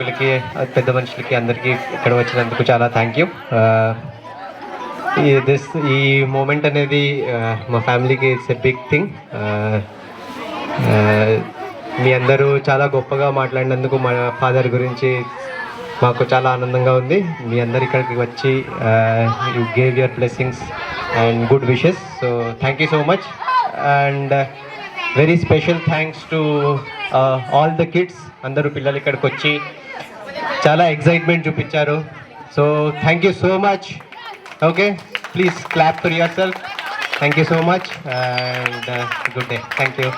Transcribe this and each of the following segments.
పెద్దలకి పెద్ద మనుషులకి అందరికీ ఇక్కడ వచ్చినందుకు చాలా థ్యాంక్ యూ. ఈ మూమెంట్ అనేది మా ఫ్యామిలీకి ఇట్స్ ఎ బిగ్ థింగ్. మీ అందరూ చాలా గొప్పగా మాట్లాడినందుకు మా ఫాదర్ గురించి మాకు చాలా ఆనందంగా ఉంది. మీ అందరు ఇక్కడికి వచ్చి you gave your blessings and good wishes. So thank you so much and very special thanks to all the kids. అందరూ పిల్లలు ఇక్కడికి వచ్చి చాలా ఎక్సైట్మెంట్ చూపించారు. So thank you so much. Okay, please clap for your self. Thank you so much and good day. Thank you.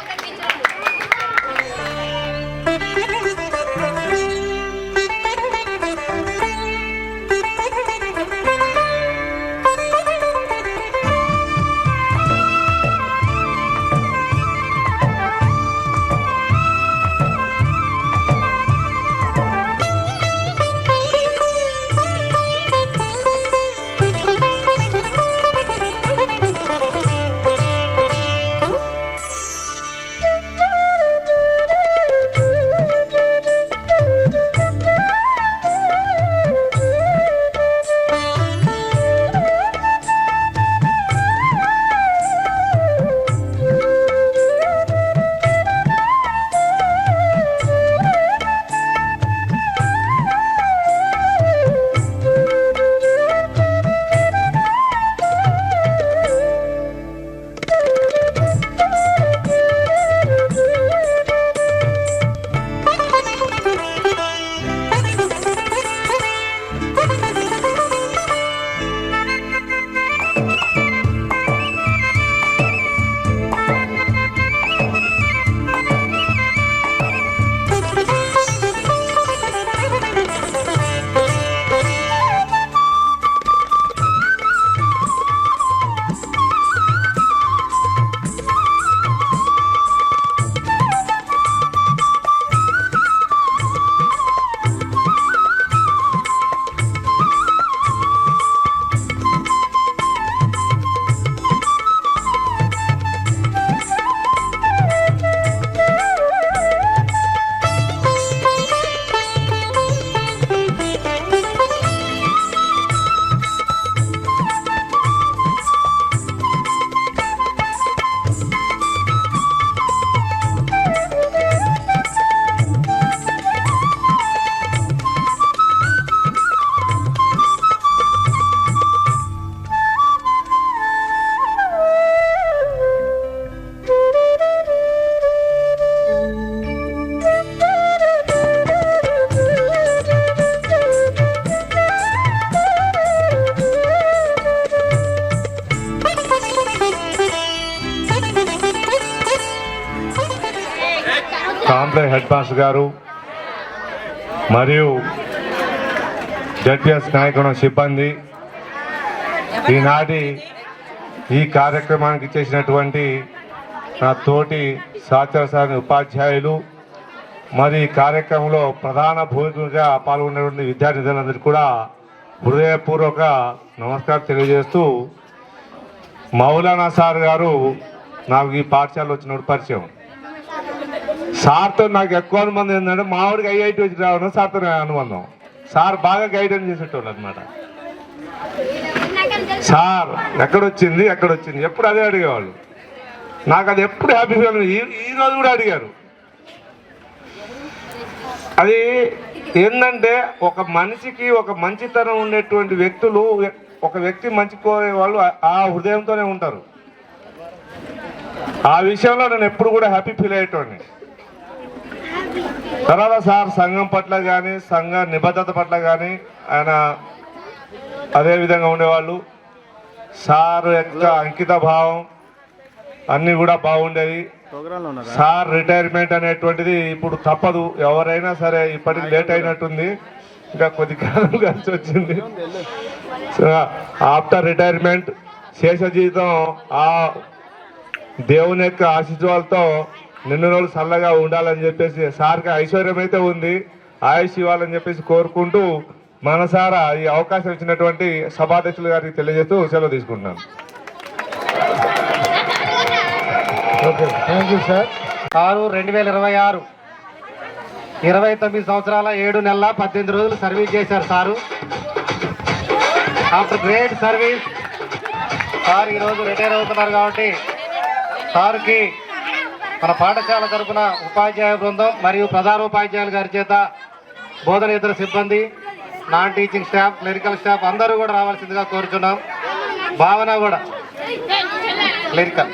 Complex head master గారు మరియు ZPS నాయకుడు సిబ్బంది, ఈనాటి ఈ కార్యక్రమానికి చేసినటువంటి నా తోటి సహచర ఉపాధ్యాయులు, మరి ఈ కార్యక్రమంలో ప్రధాన భూమికగా పాల్గొన్నటువంటి విద్యార్థులందరికీ కూడా హృదయపూర్వక నమస్కారం తెలియజేస్తూ, మౌలానా సార్ గారు నాకు ఈ పాఠశాలలో వచ్చినప్పుడు పరిచయం. సార్తో నాకు ఎక్కువ అనుబంధం ఏంటంటే మావాడికి ఐఐటి వచ్చి రావడం సార్తో అనుబంధం. సార్ బాగా గైడెన్స్ చేసేటోళ్ళు అనమాట. సార్ ఎక్కడొచ్చింది ఎప్పుడు అదే అడిగేవాళ్ళు. నాకు అది ఎప్పుడు హ్యాపీ ఫీల్. ఈ రోజు కూడా అడిగారు. అది ఏంటంటే ఒక మనిషికి ఒక మంచితనం ఉండేటువంటి వ్యక్తులు, ఒక వ్యక్తి మంచి కోరే వాళ్ళు ఆ హృదయంతోనే ఉంటారు. ఆ విషయంలో నేను ఎప్పుడు కూడా హ్యాపీ ఫీల్ అయ్యేటోడిని. తర్వాత సార్ సంఘం పట్ల కానీ సంఘ నిబద్ధత పట్ల కానీ ఆయన అదే విధంగా ఉండేవాళ్ళు. సార్ యొక్క అంకిత భావం అన్నీ కూడా బాగుండేవి. సార్ రిటైర్మెంట్ అనేటువంటిది ఇప్పుడు తప్పదు, ఎవరైనా సరే. ఇప్పటికి లేట్ అయినట్టుంది, ఇంకా కొద్ది కాలం కలిసి వచ్చింది. ఆఫ్టర్ రిటైర్మెంట్ శేష జీవితం ఆ దేవుని యొక్క ఆశీర్వాదాలతో నిన్న రోజులు చల్లగా ఉండాలని చెప్పేసి, సార్కి ఐశ్వర్యం అయితే ఉంది, ఆయుష్ ఇవ్వాలని చెప్పేసి కోరుకుంటూ మనసారా ఈ అవకాశం ఇచ్చినటువంటి సభాధ్యక్షులు గారికి తెలియజేస్తూ సెలవు తీసుకుంటున్నాను. Okay, thank you sir. 6/2026 29 సంవత్సరాల 7 నెలల 18 రోజులు సర్వీస్ చేశారు sir. After great service sir ఈరోజు రిటైర్ అవుతున్నారు కాబట్టి సార్కి మన పాఠశాల తరఫున ఉపాధ్యాయ బృందం మరియు ప్రధానోపాధ్యాయులు గారి చేత బోధనేతర సిబ్బంది, non teaching staff, clerical staff అందరూ కూడా రావాల్సిందిగా కోరుచున్నాం. భావన కూడా క్లరికల్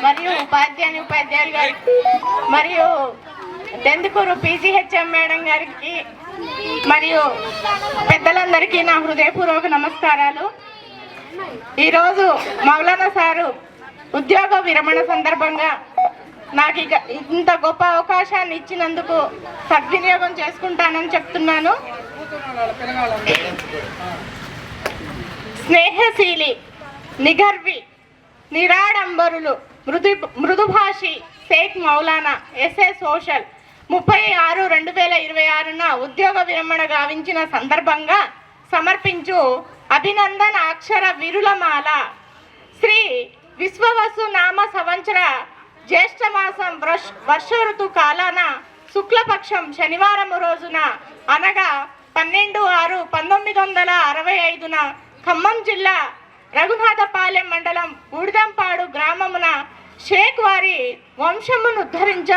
మరియు ఉపాధ్యాయులు గారికి మరియు దెందుకూరు పీజీహెచ్ఎం మేడం గారికి మరియు పెద్దలందరికీ నా హృదయపూర్వక నమస్కారాలు. ఈరోజు మౌలానా సారు ఉద్యోగ విరమణ సందర్భంగా నాకు ఇంత గొప్ప అవకాశాన్ని ఇచ్చినందుకు సద్వినియోగం చేసుకుంటానని చెప్తున్నాను. స్నేహశీలి, నిగర్వి, నిరాడంబరులు, మృదుభాషి షేక్ మౌలానా ఎస్ఏ సోషల్ 36/2026న ఉద్యోగ విరమణ గావించిన సందర్భంగా సమర్పించు అభినందన అక్షర విరులమాల. శ్రీ విశ్వవసు నామ సంవత్సర జ్యేష్ఠమాసం వర్ష ఋతు కాలాన శుక్లపక్షం శనివారం రోజున అనగా 12/6/1965న ఖమ్మం జిల్లా రఘునాథపాలెం మండలం బూడిదంపాడు గ్రామమున షేక్ వారి వంశమును ఉద్ధరించ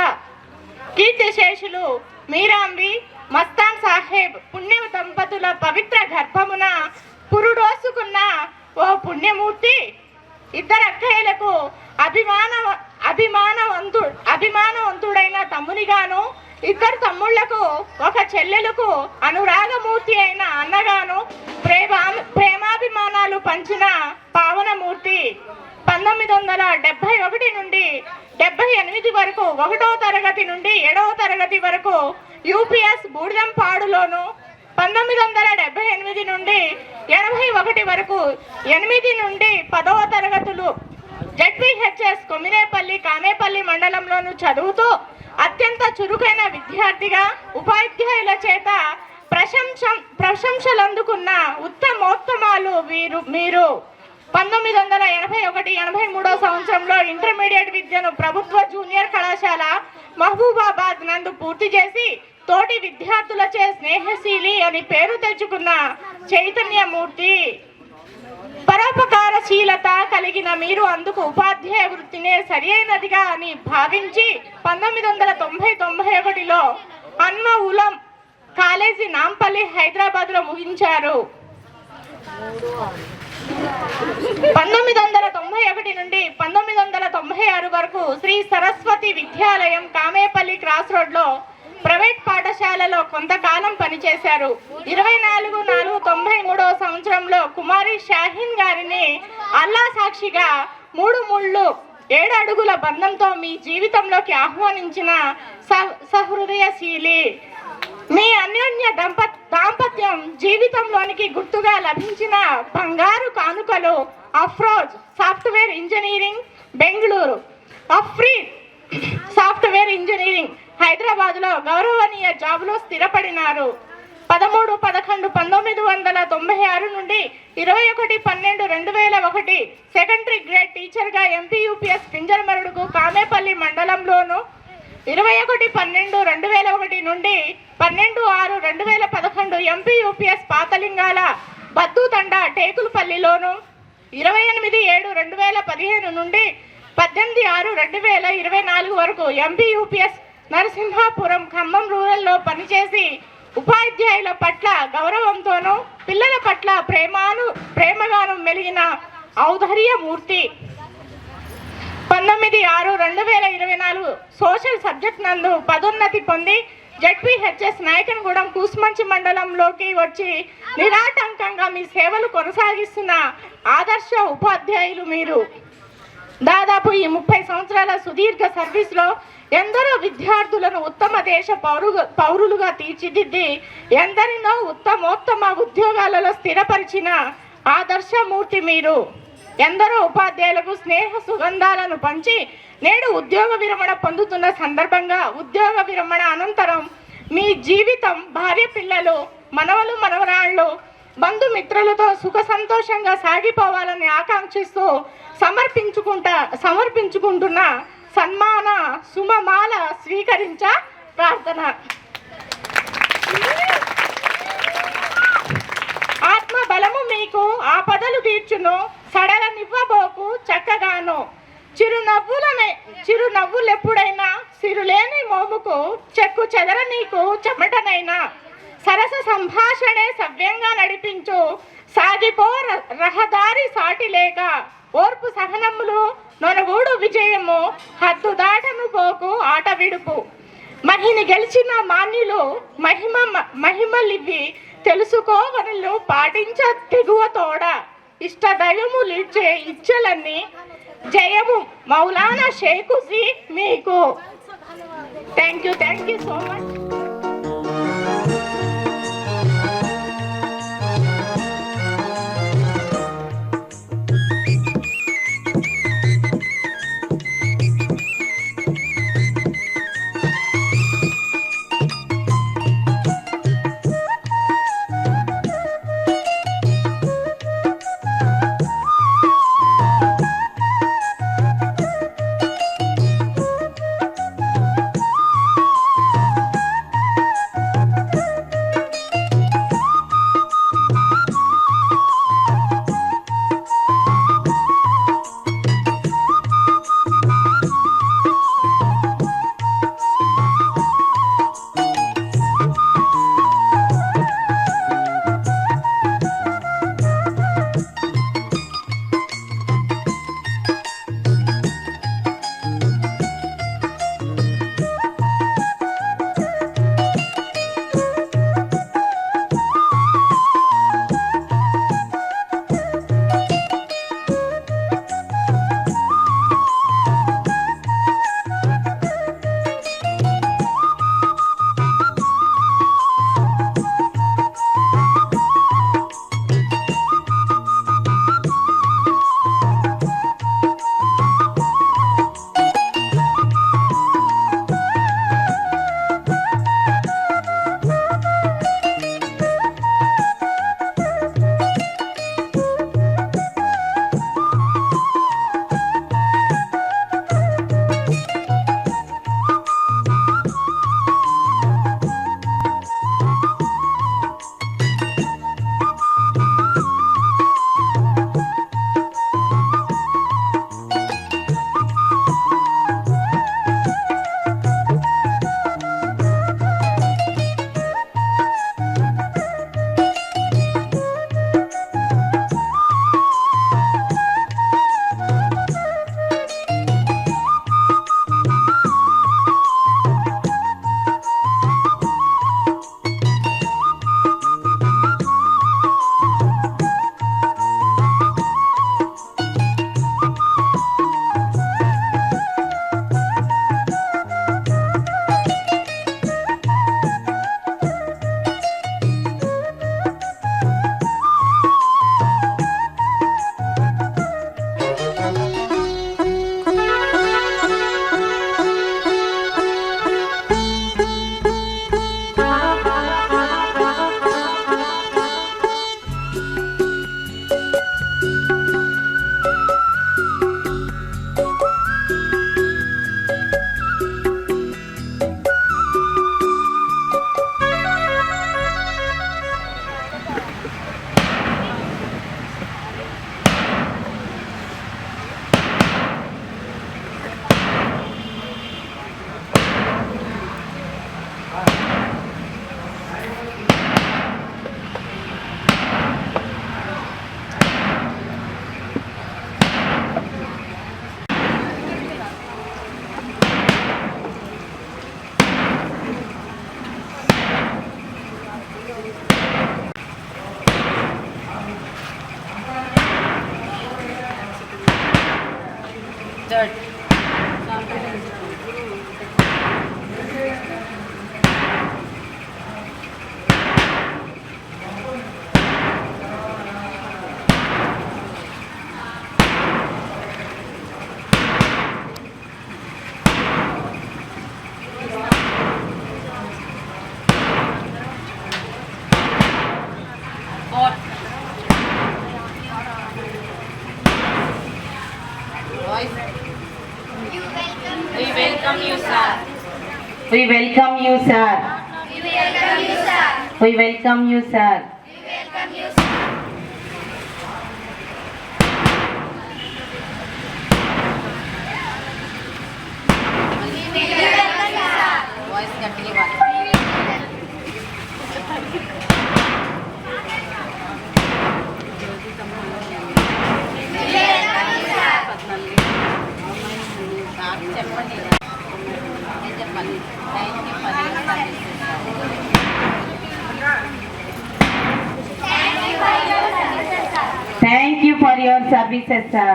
కీర్తిశేషులు మీరాంబి మస్తాన్ సాహెబ్ పుణ్య దంపతుల పవిత్ర గర్భమున పురుడోసుకున్న ఓ పుణ్యమూర్తి ఇద్దరు అక్కయ్యలకు అభిమానవంతుడైన తమ్మునిగాను, ఇద్దరు తమ్ముళ్లకు ఒక చెల్లెలకు అనురాగమూర్తి అయిన అన్నగాను ప్రేమాభిమానాలు పంచిన పావనమూర్తి. 1971 నుండి 78 వరకు 1వ తరగతి నుండి 7వ తరగతి వరకు యూపీఎస్ బూడిదంపాడులోను, 1978 నుండి 81 వరకు 8 నుండి 10వ తరగతులు జెడ్పీహెచ్ఎస్ కొమినేపల్లి కానేపల్లి మండలంలోను చదువుతూ అత్యంత చురుకైన విద్యార్థిగా ఉపాధ్యాయుల చేత ప్రశంసలందుకున్న ఉత్తమోత్తమాలు మీరు 1981-83 సంవత్సరంలో ఇంటర్మీడియట్ విద్యను ప్రభుత్వ జూనియర్ కళాశాల మహబూబాబాద్ నందు పూర్తి చేసి తోటి విద్యార్థులచే స్నేహశీలి అని పేరు తెచ్చుకున్న చైతన్యమూర్తి. పరోపకారశీలత కలిగిన మీరు అందుకు ఉపాధ్యాయ వృత్తినే సరియైనదిగా అని భావించి 1990-91లో అన్వ ఉలం కాలేజీ నాంపల్లి హైదరాబాద్ లో ముగించారు. 1991 నుండి 1996 వరకు శ్రీ సరస్వతి విద్యాలయం కామేపల్లి క్రాస్ రోడ్ లో ప్రైవేట్ పాఠశాలలో కొంతకాలం పనిచేశారు. 24/4/93 సంవత్సరంలో కుమారి షాహీన్ గారిని అల్లా సాక్షిగా 3 ముళ్ళు 7 అడుగుల బంధంతో మీ జీవితంలోకి ఆహ్వానించిన సహృదయశీలి. మీ అన్యోన్య దాంపత్యం జీవితంలోనికి గుర్తుగా లభించిన బంగారు కానుకలు Afroz software engineering Bengaluru, Afridi software engineering Hyderabad లో గౌరవనీయ జాబులో స్థిరపడినారు. 13-11-1996 నుండి 21-12-2001 సెకండరీ గ్రేడ్ టీచర్ గా ఎంపీయూపీఎస్ పింజరమరుడుకు కామేపల్లి మండలంలోను, 21-12-2001 నుండి 12-6-2011 ఎంపీయూపీఎస్ పాతలింగాల బద్దుతండ టేకులపల్లిలోను, 28-7-2015 నుండి 18-6-2024 వరకు ఎంపీయూపీఎస్ నరసింహాపురం ఖమ్మం రూరల్లో పనిచేసి ఉపాధ్యాయుల పట్ల గౌరవంతోనూ పిల్లల పట్ల ప్రేమగాను మెలిగిన ఔదార్యమూర్తి. 19-6-2024 సోషల్ సబ్జెక్ట్ నందు పదోన్నతి పొంది జెడ్పీహెచ్ఎస్ నాయకనగూడెం కూసుమంచి మండలంలోకి వచ్చి నిరాటంకంగా మీ సేవలు కొనసాగిస్తున్న ఆదర్శ ఉపాధ్యాయులు మీరు. దాదాపు ఈ 30 సంవత్సరాల సుదీర్ఘ సర్వీస్లో ఎందరో విద్యార్థులను ఉత్తమ దేశ పౌరులుగా తీర్చిదిద్ది ఎందరినో ఉత్తమోత్తమ ఉద్యోగాలలో స్థిరపరిచిన ఆదర్శమూర్తి మీరు. ఎందరో ఉపాధ్యాయులకు స్నేహ సుగంధాలను పంచి నేడు ఉద్యోగ విరమణ పొందుతున్న సందర్భంగా ఉద్యోగ విరమణ అనంతరం మీ జీవితం భార్య పిల్లలు మనవలు మనవరాళ్ళు బంధుమిత్రులతో సుఖ సంతోషంగా సాగిపోవాలని ఆకాంక్షిస్తూ సమర్పించుకుంటున్న సన్మాన సుమమాల స్వీకరించ ప్రార్థన. ఆత్మ బలము మీకు ఆపదలు తీర్చును, సడలనివ్వబోకు చక్కగాను. చిరునవ్వులెప్పుడైనా సిరులేని మోముకు చెక్కు చెదర నీకు చెమటనైనా. సరస సంభాషణే సవ్యంగా నడిపించు, సాగిపో రహదారి సాటి లేక. ఓర్పు సహనములు నొనగూడు విజయము, హద్దు దాటను పోకు ఆట విడుపు. మహిని గెలిచిన మాన్యులు మహిమలివి తెలుసుకోవనులు పాటించ తెగువ తోడ. ఇష్ట దైవము లిడ్చే ఇచ్చలన్నీ జయము మౌలానా షేకుసి మీకు. Thank you so much. We welcome you, sir. We welcome you, sir. We welcome you, sir. Voice Thank you for your services, sir.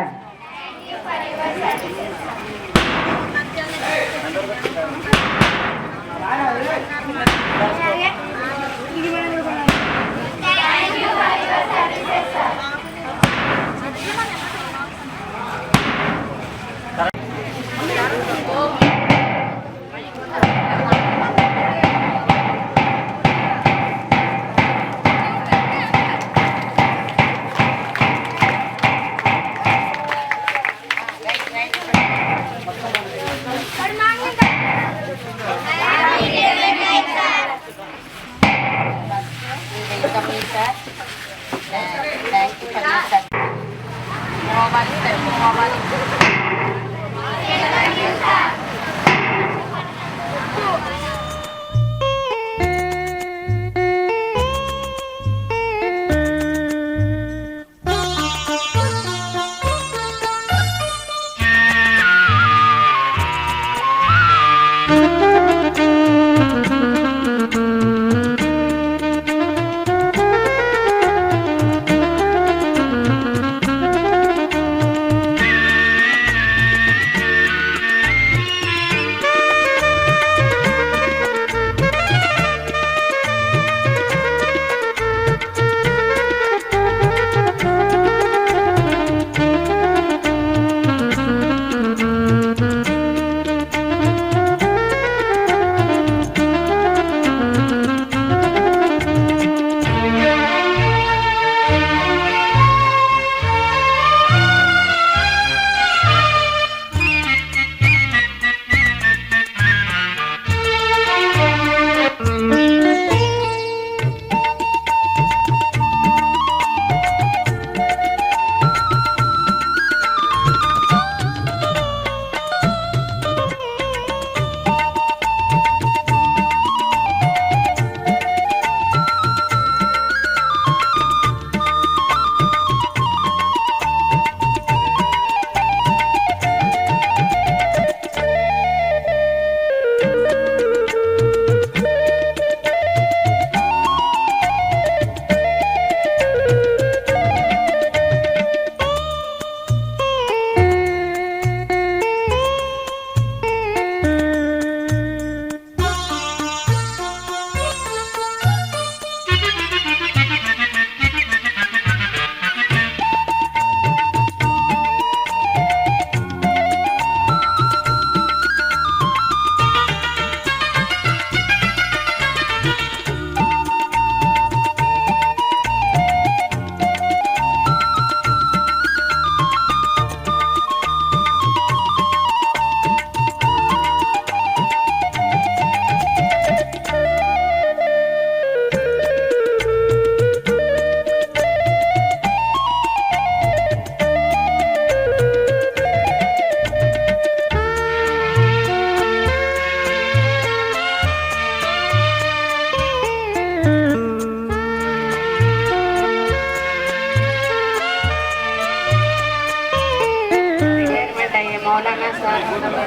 Maulana sir,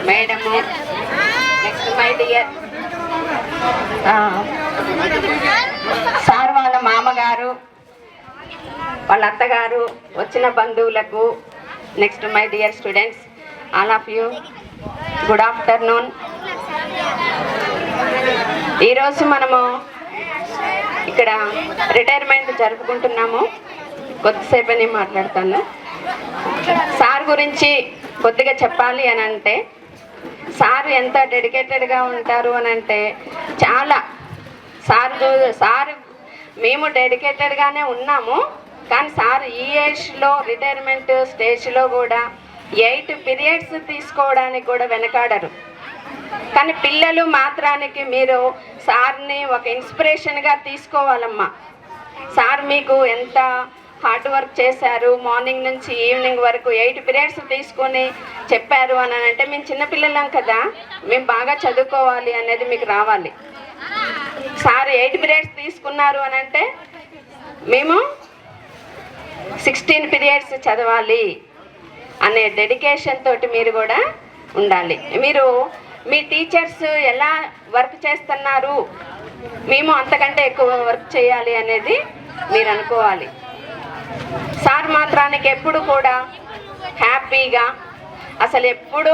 madam, next my dear sir వాళ్ళ మామగారు, వాళ్ళ అత్తగారు, వచ్చిన బంధువులకు, next my dear students all of you. Good afternoon. ఈరోజు మనము ఇక్కడ retirement జరుపుకుంటున్నాము. కొద్దిసేపని మాట్లాడతాను. సార్ గురించి కొద్దిగా చెప్పాలి అని అంటే, సార్ ఎంత డెడికేటెడ్గా ఉంటారు అని అంటే చాలా. సార్ మేము డెడికేటెడ్గానే ఉన్నాము, కానీ సార్ ఈ ఏజ్లో రిటైర్మెంట్ స్టేజ్లో కూడా 8 పీరియడ్స్ తీసుకోవడానికి కూడా వెనకాడరు. కానీ పిల్లలు మాత్రానికి మీరు సార్ని ఒక ఇన్స్పిరేషన్గా తీసుకోవాలమ్మా. సార్ మీకు ఎంత హార్డ్ వర్క్ చేశారు, మార్నింగ్ నుంచి ఈవినింగ్ వరకు 8 పీరియడ్స్ తీసుకొని చెప్పారు అని అంటే, మేము చిన్నపిల్లలం కదా, మేము బాగా చదువుకోవాలి అనేది మీకు రావాలి. సార్ 8 పీరియడ్స్ తీసుకున్నారు అని అంటే మేము 16 పీరియడ్స్ చదవాలి అనే డెడికేషన్ తోటి మీరు కూడా ఉండాలి. మీరు మీ టీచర్స్ ఎలా వర్క్ చేస్తున్నారు, మేము అంతకంటే ఎక్కువ వర్క్ చేయాలి అనేది మీరు అనుకోవాలి. సార్ మాత్రానికి ఎప్పుడు కూడా హ్యాపీగా, అసలు ఎప్పుడు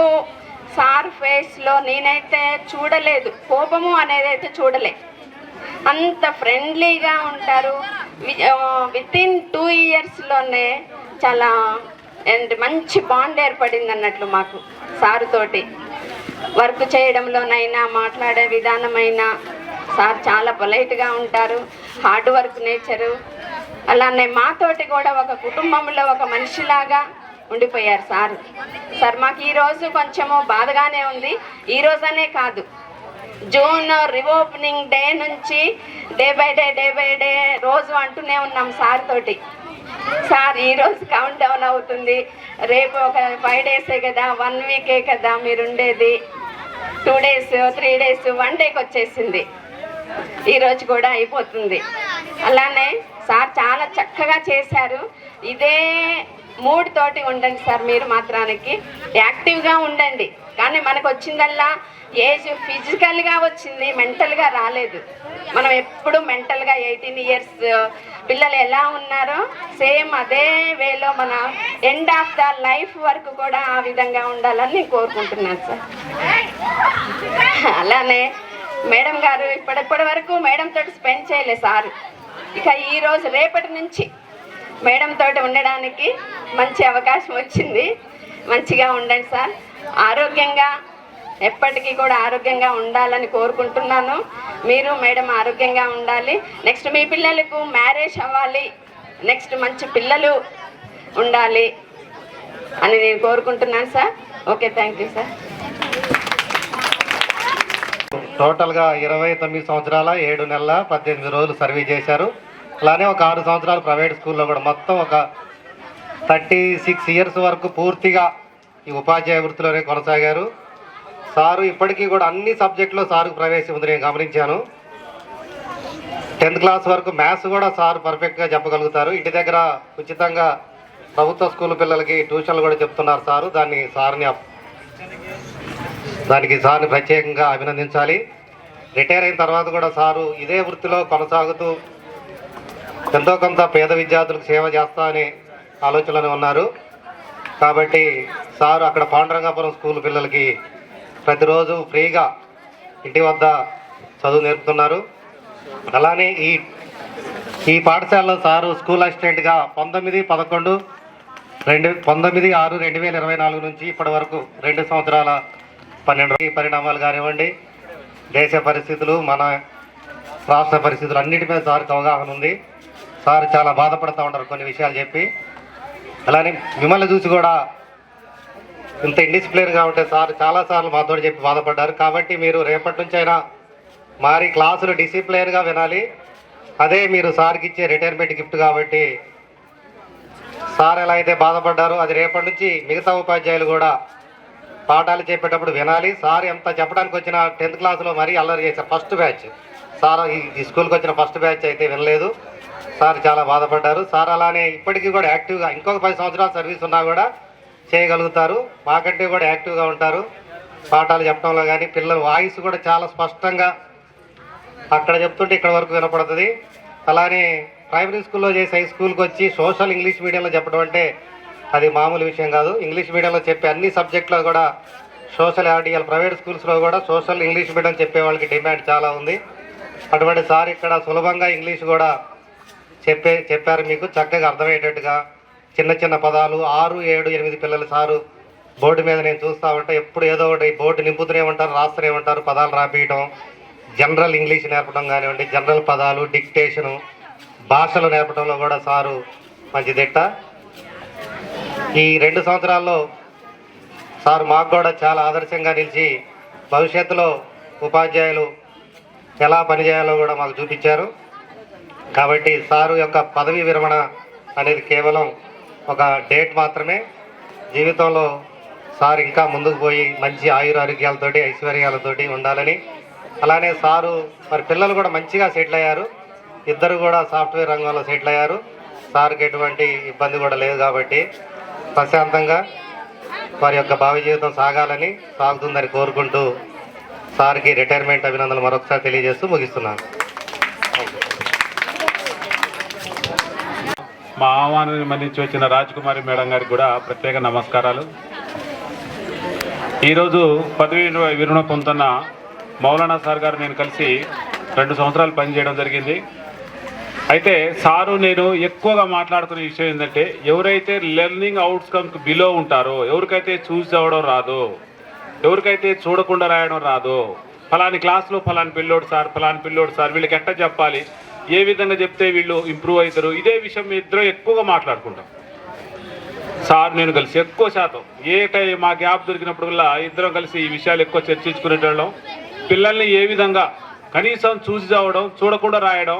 సార్ ఫేస్లో నేనైతే చూడలేదు, కోపము అనేది అయితే చూడలే. అంత ఫ్రెండ్లీగా ఉంటారు. వితిన్ 2 ఇయర్స్లోనే చాలా మంచి బాండ్ ఏర్పడింది అన్నట్లు మాకు సార్ తోటి. వర్క్ చేయడంలోనైనా, మాట్లాడే విధానమైనా సార్ చాలా పొలైట్గా ఉంటారు. Hard work nature. అలానే మాతోటి కూడా ఒక కుటుంబంలో ఒక మనిషిలాగా ఉండిపోయారు సార్. సార్ మాకు ఈరోజు కొంచెము బాధగానే ఉంది. ఈరోజనే కాదు, జూన్ రీఓపెనింగ్ డే నుంచి డే బై డే రోజు అంటూనే ఉన్నాం సార్ తోటి. సార్ ఈరోజు కౌంట్ డౌన్ అవుతుంది, రేపు ఒక 5 డేసే కదా, 1 వీకే కదా మీరు ఉండేది, 2 డేస్ 3 డేస్ 1 డేకి వచ్చేసింది, ఈరోజు కూడా అయిపోతుంది. అలానే సార్ చాలా చక్కగా చేశారు. ఇదే మూడ్ తోటి ఉండండి సార్. మీరు మాత్రానికి యాక్టివ్గా ఉండండి. కానీ మనకు వచ్చిందల్లా ఏజ్ ఫిజికల్గా వచ్చింది, మెంటల్గా రాలేదు. మనం ఎప్పుడు మెంటల్గా 18 ఇయర్స్ పిల్లలు ఎలా ఉన్నారో సేమ్ అదే వేలో మన ఎండ్ ఆఫ్ ద లైఫ్ వరకు కూడా ఆ విధంగా ఉండాలని నేను కోరుకుంటున్నాను సార్. అలానే మేడం గారు ఇప్పటి వరకు మేడం తోటి స్పెండ్ చేయలేదు సార్. ఇక ఈరోజు రేపటి నుంచి మేడం తోటి ఉండడానికి మంచి అవకాశం వచ్చింది. మంచిగా ఉండండి సార్. ఆరోగ్యంగా ఎప్పటికీ కూడా ఆరోగ్యంగా ఉండాలని కోరుకుంటున్నాను. మీరు మేడం ఆరోగ్యంగా ఉండాలి. నెక్స్ట్ మీ పిల్లలకు మ్యారేజ్ అవ్వాలి, నెక్స్ట్ మంచి పిల్లలు ఉండాలి అని నేను కోరుకుంటున్నాను sir. Okay, thank you sir. టోటల్గా 29 సంవత్సరాల 7 నెలల 18 రోజులు సర్వీస్ చేశారు. అలానే ఒక 6 సంవత్సరాలు ప్రైవేట్ స్కూల్లో కూడా మొత్తం ఒక 36 ఇయర్స్ వరకు పూర్తిగా ఈ ఉపాధ్యాయ వృత్తిలోనే కొనసాగారు. సారు ఇప్పటికీ కూడా అన్ని సబ్జెక్టులో సారుకు ప్రవేశం ఉంది, నేను గమనించాను. 10th క్లాస్ వరకు మ్యాథ్స్ కూడా సార్ పర్ఫెక్ట్గా చెప్పగలుగుతారు. ఇంటి దగ్గర ఉచితంగా ప్రభుత్వ స్కూల్ పిల్లలకి ట్యూషన్లు కూడా చెప్తున్నారు సారు. దానికి సార్ని ప్రత్యేకంగా అభినందించాలి. రిటైర్ అయిన తర్వాత కూడా సారు ఇదే వృత్తిలో కొనసాగుతూ ఎంతో కొంత పేద విద్యార్థులకు సేవ చేస్తా అనే ఆలోచనలు ఉన్నారు. కాబట్టి సారు అక్కడ పాండురంగాపురం స్కూల్ పిల్లలకి ప్రతిరోజు ఫ్రీగా ఇంటి వద్ద చదువు నేర్పుతున్నారు. అలానే ఈ పాఠశాలలో సారు స్కూల్ అసిస్టెంట్గా 19/6/2024 నుంచి ఇప్పటి వరకు 2 సంవత్సరాల 12 పరిణామాలు కానివ్వండి, దేశ పరిస్థితులు, మన రాష్ట్ర పరిస్థితులు అన్నిటి మీద సార్కి అవగాహన ఉంది. సార్ చాలా బాధపడుతూ ఉంటారు కొన్ని విషయాలు చెప్పి. అలానే మిమ్మల్ని చూసి కూడా ఇంత ఇండిసిప్లిన్గా ఉంటే సార్ చాలాసార్లు మాతో చెప్పి బాధపడ్డారు. కాబట్టి మీరు రేపటి నుంచి అయినా మారి క్లాసులు డిసిప్లిన్గా వినాలి. అదే మీరు సార్కి ఇచ్చే రిటైర్మెంట్ గిఫ్ట్. కాబట్టి సార్ ఎలా అయితే బాధపడ్డారో అది రేపటి నుంచి మిగతా ఉపాధ్యాయులు కూడా పాఠాలు చెప్పేటప్పుడు వినాలి. సార్ ఎంత చెప్పడానికి వచ్చిన 10th క్లాస్లో మరీ అల్లరి చేశారు. ఫస్ట్ బ్యాచ్ సార్ ఈ స్కూల్కి వచ్చిన ఫస్ట్ బ్యాచ్ అయితే వినలేదు. సార్ చాలా బాధపడ్డారు. సార్ అలానే ఇప్పటికీ కూడా యాక్టివ్గా ఇంకొక 10 సంవత్సరాల సర్వీస్ ఉన్నా కూడా చేయగలుగుతారు. మాకంటే కూడా యాక్టివ్గా ఉంటారు పాఠాలు చెప్పడంలో. కానీ పిల్లల వాయిస్ కూడా చాలా స్పష్టంగా అక్కడ చెప్తుంటే ఇక్కడ వరకు వినపడుతుంది. అలానే ప్రైమరీ స్కూల్లో చేసి హై స్కూల్కి వచ్చి సోషల్ ఇంగ్లీష్ మీడియంలో చెప్పడం అంటే అది మామూలు విషయం కాదు. ఇంగ్లీష్ మీడియంలో చెప్పే అన్ని సబ్జెక్టులో కూడా సోషల్ ఆర్డియల్ ప్రైవేట్ స్కూల్స్లో కూడా సోషల్ ఇంగ్లీష్ మీడియం చెప్పే వాళ్ళకి డిమాండ్ చాలా ఉంది. అటువంటి సార్ ఇక్కడ సులభంగా ఇంగ్లీష్ కూడా చెప్పారు. మీకు చక్కగా అర్థమయ్యేటట్టుగా చిన్న చిన్న పదాలు 6, 7, 8 పిల్లలు సారు బోర్డు మీద నేను చూస్తూ ఉంటే ఎప్పుడు ఏదో ఒకటి బోర్డు నింపుతూనే ఉంటారు, రాస్తూనే ఉంటారు, పదాలు రాపియటం, జనరల్ ఇంగ్లీష్ నేర్పడం కానివ్వండి, జనరల్ పదాలు, డిక్టేషను, భాషలు నేర్పడంలో కూడా సారు మంచి దిట్ట. ఈ 2 సంవత్సరాల్లో సార్ మాకు కూడా చాలా ఆదర్శంగా నిలిచి భవిష్యత్తులో ఉపాధ్యాయులు ఎలా పనిచేయాలో కూడా మాకు చూపించారు. కాబట్టి సారు యొక్క పదవీ విరమణ అనేది కేవలం ఒక డేట్ మాత్రమే. జీవితంలో సార్ ఇంకా ముందుకు పోయి మంచి ఆయురారోగ్యాలతోటి ఐశ్వర్యాలతోటి ఉండాలని, అలానే సారు మరి పిల్లలు కూడా మంచిగా సెటిల్ అయ్యారు. ఇద్దరు కూడా సాఫ్ట్వేర్ రంగంలో సెటిల్ అయ్యారు. సార్కి ఎటువంటి ఇబ్బంది కూడా లేదు కాబట్టి ప్రశాంతంగా వారి యొక్క భావి జీవితం సాగుతుందని కోరుకుంటూ సార్కి రిటైర్మెంట్ అభినందనలు మరొకసారి తెలియజేస్తూ ముగిస్తున్నాను. మా ఆహ్వానాన్ని మన్నించి వచ్చిన రాజకుమారి మేడం గారికి కూడా ప్రత్యేక నమస్కారాలు. ఈరోజు పదవి విరమణ పొందుతున్న మౌలానా సార్ గారు నేను కలిసి 2 సంవత్సరాలు పనిచేయడం జరిగింది. అయితే సారు నేను ఎక్కువగా మాట్లాడుకునే విషయం ఏంటంటే, ఎవరైతే లెర్నింగ్ అవుట్కమ్కి బిలో ఉంటారో, ఎవరికైతే చూసి చదవడం రాదో, ఎవరికైతే చూడకుండా రాయడం రాదో, ఫలాని క్లాస్లో ఫలాని పిల్లోడు సార్ వీళ్ళకి ఎట్లా చెప్పాలి, ఏ విధంగా చెప్తే వీళ్ళు ఇంప్రూవ్ అవుతారు, ఇదే విషయం మీ ఇద్దరు ఎక్కువగా మాట్లాడుకుంటాం. సార్ నేను కలిసి ఎక్కువ శాతం మా గ్యాప్ దొరికినప్పుడల్లా ఇద్దరం కలిసి ఈ విషయాలు ఎక్కువ చర్చించుకునేటోళ్ళం. పిల్లల్ని ఏ విధంగా కనీసం చూసి చదవడం, చూడకుండా రాయడం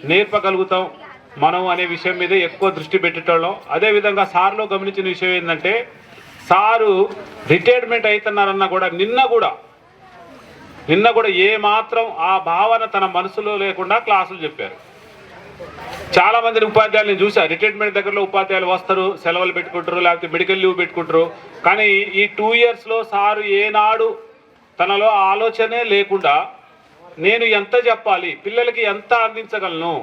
నేర్పగలుగుతాం మనం అనే విషయం మీద ఎక్కువ దృష్టి పెట్టేటోళ్ళం. అదేవిధంగా సార్లో గమనించిన విషయం ఏంటంటే, సారు రిటైర్మెంట్ అవుతున్నారన్నా కూడా నిన్న కూడా ఏ మాత్రం ఆ భావన తన మనసులో లేకుండా క్లాసులు చెప్పారు. చాలా మందిని ఉపాధ్యాయులు నేను చూసా, రిటైర్మెంట్ దగ్గరలో ఉపాధ్యాయులు వస్తారు, సెలవులు పెట్టుకుంటారు, లేకపోతే మెడికల్ లీవ్ పెట్టుకుంటారు. కానీ ఈ 2 ఇయర్స్లో సారు ఏనాడు తనలో ఆలోచనే లేకుండా నేను ఎంత చెప్పాలి, పిల్లలకి ఎంత అందించగలను,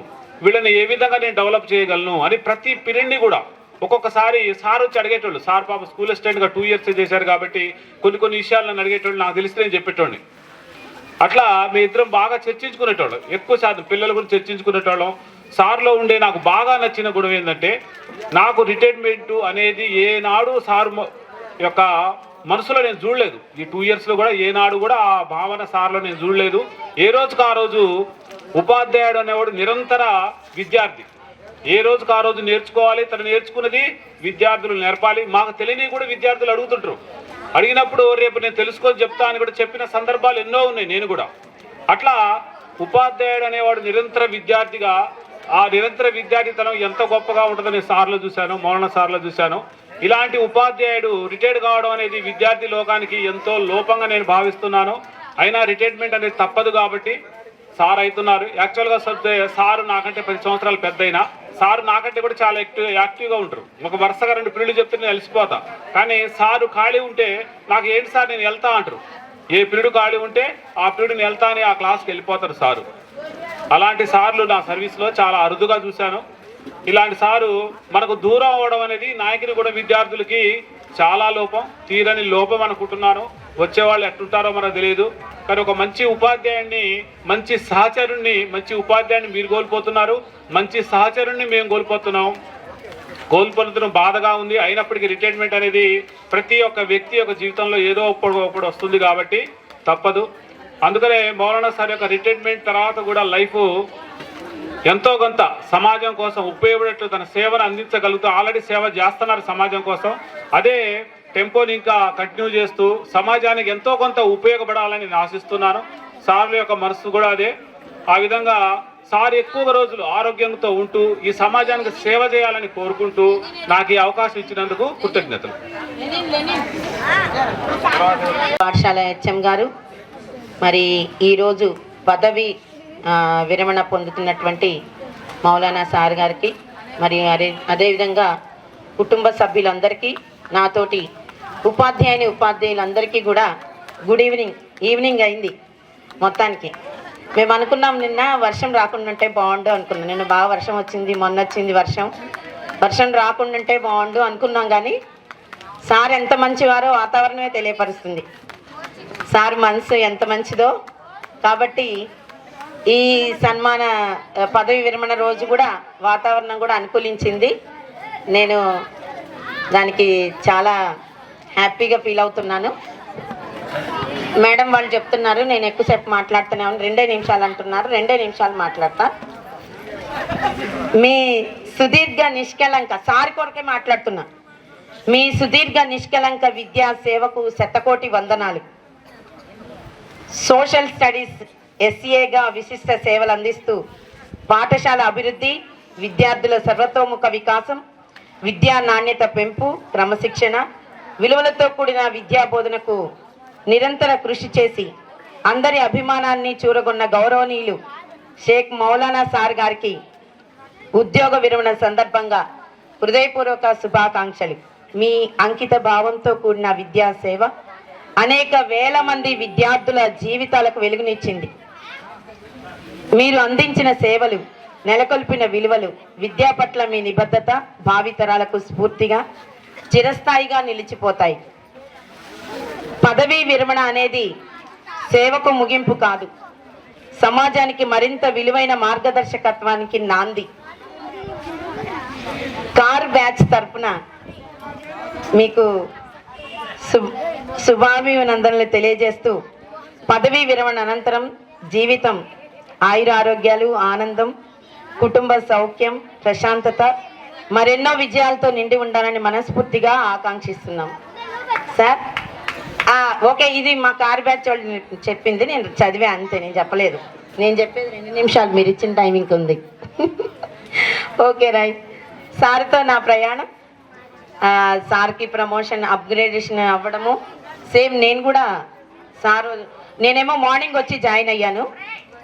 వీళ్ళని ఏ విధంగా నేను డెవలప్ చేయగలను అని ప్రతి పీరియడ్ని కూడా ఒక్కొక్కసారి సార్ వచ్చి అడిగేటోళ్ళు. సార్ పాప స్కూల్ అసిస్టెంట్గా 2 ఇయర్స్ చేశారు కాబట్టి కొన్ని విషయాలు నన్ను అడిగేటోళ్ళు, నాకు తెలిస్తే నేను చెప్పేటోడిని. అట్లా మీ ఇద్దరం బాగా చర్చించుకునేటోళ్ళం, ఎక్కువ శాతం పిల్లల గురించి చర్చించుకునేటోళ్ళం. సార్లో ఉండే నాకు బాగా నచ్చిన గుణం ఏంటంటే, నాకు రిటైర్మెంట్ అనేది ఏనాడు సార్ యొక్క మనసులో నేను చూడలేదు. ఈ 2 ఇయర్స్లో కూడా ఏనాడు కూడా ఆ భావన సార్లో నేను చూడలేదు. ఏ రోజుకు ఆ రోజు ఉపాధ్యాయుడు అనేవాడు నిరంతర విద్యార్థి, ఏ రోజుకు ఆ రోజు నేర్చుకోవాలి, తను నేర్చుకున్నది విద్యార్థులు నేర్పాలి. మాకు తెలియని కూడా విద్యార్థులు అడుగుతుంటారు, అడిగినప్పుడు రేపు నేను తెలుసుకొని చెప్తా అని కూడా చెప్పిన సందర్భాలు ఎన్నో ఉన్నాయి. నేను కూడా అట్లా ఉపాధ్యాయుడు అనేవాడు నిరంతర విద్యార్థిగా, ఆ నిరంతర విద్యార్థితనం ఎంత గొప్పగా ఉంటుందని సార్లో చూశాను, మౌలానా సార్లో చూశాను. ఇలాంటి ఉపాధ్యాయుడు రిటైర్డ్ కావడం అనేది విద్యార్థి లోకానికి ఎంతో లోపంగా నేను భావిస్తున్నాను. అయినా రిటైర్మెంట్ అనేది తప్పదు కాబట్టి సార్ అవుతున్నారు. యాక్చువల్గా సారు నాకంటే 10 సంవత్సరాలు పెద్దయినా సారు నాకంటే కూడా చాలా యాక్టివ్గా ఉంటారు. ఒక వరుసగా 2 పీరియడ్లు చెప్తే నేను అలసిపోతా, కానీ సారు ఖాళీ ఉంటే నాకు ఏంటి సార్ నేను వెళ్తా అంటారు. ఏ పీరియడ్ ఖాళీ ఉంటే ఆ పీరియడ్ నేను వెళ్తా అని ఆ క్లాస్కి వెళ్ళిపోతారు సారు. అలాంటి సార్లు నా సర్వీస్లో చాలా అరుదుగా చూశాను. ఇలాంటి సారు మనకు దూరం అవ్వడం అనేది నాయకుని కూడా విద్యార్థులకి చాలా తీరని లోపం అనుకుంటున్నాను. వచ్చేవాళ్ళు ఎట్టుంటారో మనకు తెలియదు, కానీ ఒక మంచి ఉపాధ్యాయుడిని, మంచి సహచరుణ్ణి, మంచి ఉపాధ్యాయుడిని మీరు కోల్పోతున్నారు, మంచి సహచరుణ్ణి మేము కోల్పోతున్న బాధగా ఉంది. అయినప్పటికీ రిటైర్మెంట్ అనేది ప్రతి ఒక్క వ్యక్తి యొక్క జీవితంలో ఏదో ఒకప్పుడు వస్తుంది కాబట్టి తప్పదు. అందుకనే మౌలానా సార్ యొక్క రిటైర్మెంట్ తర్వాత కూడా లైఫ్ ఎంతో కొంత సమాజం కోసం ఉపయోగపడేట్లు తన సేవను అందించగలుగుతూ ఆల్రెడీ సేవ చేస్తున్నారు సమాజం కోసం. అదే టెంపోని ఇంకా కంటిన్యూ చేస్తూ సమాజానికి ఎంతో కొంత ఉపయోగపడాలని నేను ఆశిస్తున్నాను. సార్ల యొక్క మనసు కూడా అదే. ఆ విధంగా సార్ ఎక్కువ రోజులు ఆరోగ్యంతో ఉంటూ ఈ సమాజానికి సేవ చేయాలని కోరుకుంటూ నాకు ఈ అవకాశం ఇచ్చినందుకు కృతజ్ఞతలు. పాఠశాల హెచ్ఎం గారు, మరి ఈరోజు పదవి విరమణ పొందుతున్నటువంటి మౌలానా సార్ గారికి, మరి అదేవిధంగా కుటుంబ సభ్యులందరికీ, నాతోటి ఉపాధ్యాయులందరికీ కూడా గుడ్ ఈవినింగ్ అయింది. మొత్తానికి మేము అనుకున్నాం నిన్న వర్షం రాకుండా ఉంటే బాగుండు అనుకున్నాం. నిన్న బాగా వర్షం వచ్చింది, మొన్న వచ్చింది వర్షం. వర్షం రాకుండా ఉంటే బాగుండు అనుకున్నాం, కానీ సార్ ఎంత మంచివారో వాతావరణమే తెలియపరుస్తుంది. సార్ మనసు ఎంత మంచిదో. కాబట్టి ఈ సన్మాన పదవి విరమణ రోజు కూడా వాతావరణం కూడా అనుకూలించింది. నేను దానికి చాలా హ్యాపీగా ఫీల్ అవుతున్నాను. మేడం వాళ్ళు చెప్తున్నారు నేను ఎక్కువసేపు మాట్లాడుతున్నాను, 2 నిమిషాలు అంటున్నారు. 2 నిమిషాలు మాట్లాడతా. మీ సుదీర్ఘ నిష్కలంక, సార్ కొరకే మాట్లాడుతున్నా, మీ సుదీర్ఘ నిష్కలంక విద్యా సేవకు శతకోటి వందనాలు. సోషల్ స్టడీస్ ఎస్ఏగా విశిష్ట సేవలు అందిస్తూ పాఠశాల అభివృద్ధి, విద్యార్థుల సర్వతోముఖ వికాసం, విద్యా నాణ్యత పెంపు, క్రమశిక్షణ, విలువలతో కూడిన విద్యా బోధనకు నిరంతర కృషి చేసి అందరి అభిమానాన్ని చూరగొన్న గౌరవనీయులు షేక్ మౌలానా సార్ గారికి ఉద్యోగ విరమణ సందర్భంగా హృదయపూర్వక శుభాకాంక్షలు. మీ అంకిత భావంతో కూడిన విద్యా సేవ అనేక వేల మంది విద్యార్థుల జీవితాలకు వెలుగునిచ్చింది. మీరు అందించిన సేవలు, నెలకొల్పిన విలువలు, విద్యా పట్ల మీ నిబద్ధత భావితరాలకు స్ఫూర్తిగా చిరస్థాయిగా నిలిచిపోతాయి. పదవీ విరమణ అనేది సేవకు ముగింపు కాదు, సమాజానికి మరింత విలువైన మార్గదర్శకత్వానికి నాంది. కార్ బ్యాచ్ తరపున మీకు శుభాభినందనలు తెలియజేస్తూ, పదవీ విరమణ అనంతరం జీవితం ఆయురారోగ్యాలు, ఆనందం, కుటుంబ సౌఖ్యం, ప్రశాంతత, మరెన్నో విజయాలతో నిండి ఉండాలని మనస్ఫూర్తిగా ఆకాంక్షిస్తున్నాం. సార్ ఓకే, ఇది మా కార్ బ్యాచ్ వాళ్ళు చెప్పింది, నేను చదివా అంతే, నేను చెప్పలేదు. నేను చెప్పేది 2 నిమిషాలు, మీరు ఇచ్చిన టైమింగ్ ఉంది. Okay right. సార్తో నా ప్రయాణం, సార్కి ప్రమోషన్ అప్గ్రేడేషన్ అవ్వడము సేమ్. నేను కూడా నేనేమో మార్నింగ్ వచ్చి జాయిన్ అయ్యాను,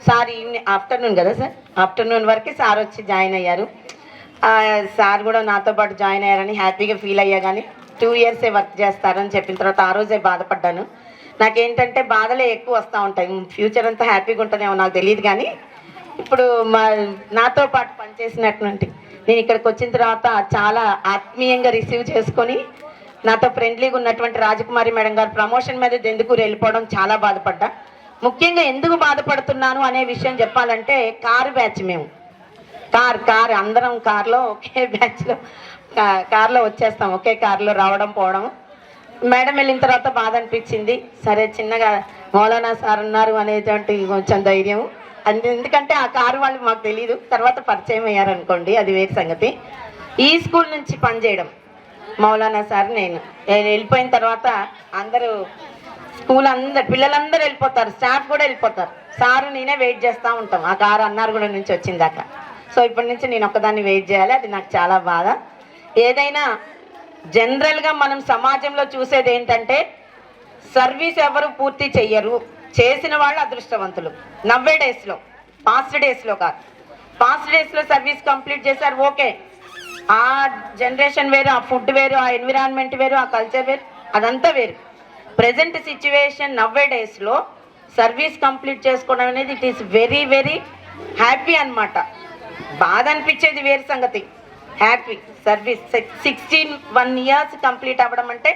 సార్ ఈవినింగ్ ఆఫ్టర్నూన్ కదా సార్, ఆఫ్టర్నూన్ వరకు సార్ వచ్చి జాయిన్ అయ్యారు. సార్ కూడా నాతో పాటు జాయిన్ అయ్యారని హ్యాపీగా ఫీల్ అయ్యా. కానీ 2 ఇయర్సే వర్క్ చేస్తారని చెప్పిన తర్వాత ఆ రోజే బాధపడ్డాను. నాకేంటంటే బాధలే ఎక్కువ వస్తూ ఉంటాయి. ఫ్యూచర్ అంతా హ్యాపీగా ఉంటుందేమో నాకు తెలియదు, కానీ ఇప్పుడు నాతో పాటు పనిచేసినటువంటి నేను ఇక్కడికి వచ్చిన తర్వాత చాలా ఆత్మీయంగా రిసీవ్ చేసుకొని నాతో ఫ్రెండ్లీగా ఉన్నటువంటి రాజకుమారి మేడం గారు ప్రమోషన్ మీద దెందుకూరు వెళ్ళిపోవడం చాలా బాధపడ్డా. ముఖ్యంగా ఎందుకు బాధపడుతున్నాను అనే విషయం చెప్పాలంటే, కారు బ్యాచ్ మేము కార్ అందరం కార్లో ఒకే బ్యాచ్లో కార్లో వచ్చేస్తాం, ఒకే కార్లో రావడం పోవడం. మేడం వెళ్ళిన తర్వాత బాధ అనిపించింది. సరే చిన్నగా మౌలానా సార్ ఉన్నారు అనేటువంటి కొంచెం ధైర్యం, ఎందుకంటే ఆ కారు వాళ్ళు మాకు తెలియదు, తర్వాత పరిచయం అయ్యారనుకోండి, అది వేరే సంగతి. ఈ స్కూల్ నుంచి పనిచేయడం మౌలానా సార్ నేను వెళ్ళిపోయిన తర్వాత అందరూ స్కూల్ పిల్లలందరూ వెళ్ళిపోతారు, స్టాఫ్ కూడా వెళ్ళిపోతారు. సారు నేనే వెయిట్ చేస్తూ ఉంటాం ఆ కారు అన్నారగూడ నుంచి వచ్చిందాక. సో ఇప్పటి నుంచి నేను ఒక్కదాన్ని వెయిట్ చేయాలి, అది నాకు చాలా బాధ. ఏదైనా జనరల్గా మనం సమాజంలో చూసేది ఏంటంటే, సర్వీస్ ఎవరు పూర్తి చెయ్యరు, చేసిన వాళ్ళు అదృష్టవంతులు. నవ్వే డేస్లో, పాస్ట్ డేస్లో కాదు. పాస్ట్ డేస్లో సర్వీస్ కంప్లీట్ చేశారు, ఓకే, ఆ జనరేషన్ వేరు, ఆ ఫుడ్ వేరు, ఆ ఎన్విరాన్మెంట్ వేరు, ఆ కల్చర్ వేరు, అదంతా వేరు. ప్రజెంట్ సిచ్యువేషన్ నవ్వే డేస్లో సర్వీస్ కంప్లీట్ చేసుకోవడం అనేది it is very very happy అనమాట. బాధ అనిపించేది వేరే సంగతి, హ్యాపీ. సర్వీస్ 61 ఇయర్స్ కంప్లీట్ అవ్వడం అంటే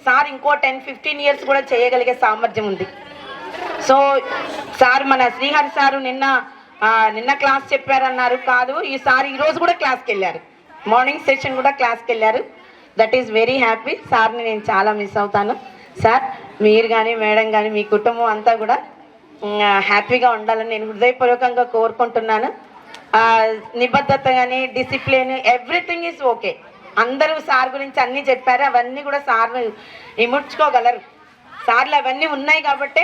సార్ ఇంకో 10-15 ఇయర్స్ కూడా చేయగలిగే సామర్థ్యం ఉంది. సో సార్ మన శ్రీహరి సారు నిన్న క్లాస్ చెప్పారన్నారు, కాదు ఈరోజు కూడా క్లాస్కి వెళ్ళారు, మార్నింగ్ సెషన్ కూడా క్లాస్కి వెళ్ళారు. That is very happy. సార్ని నేను చాలా మిస్ అవుతాను. సార్ మీరు కానీ మేడం కానీ మీ కుటుంబం అంతా కూడా హ్యాపీగా ఉండాలని నేను హృదయపూర్వకంగా కోరుకుంటున్నాను. నిబద్ధత కానీ డిసిప్లిన్ ఎవ్రీథింగ్ ఈజ్ ఓకే. అందరూ సార్ గురించి అన్నీ చెప్పారు, అవన్నీ కూడా సార్లు ఇముడ్చుకోగలరు. సార్లు అవన్నీ ఉన్నాయి కాబట్టే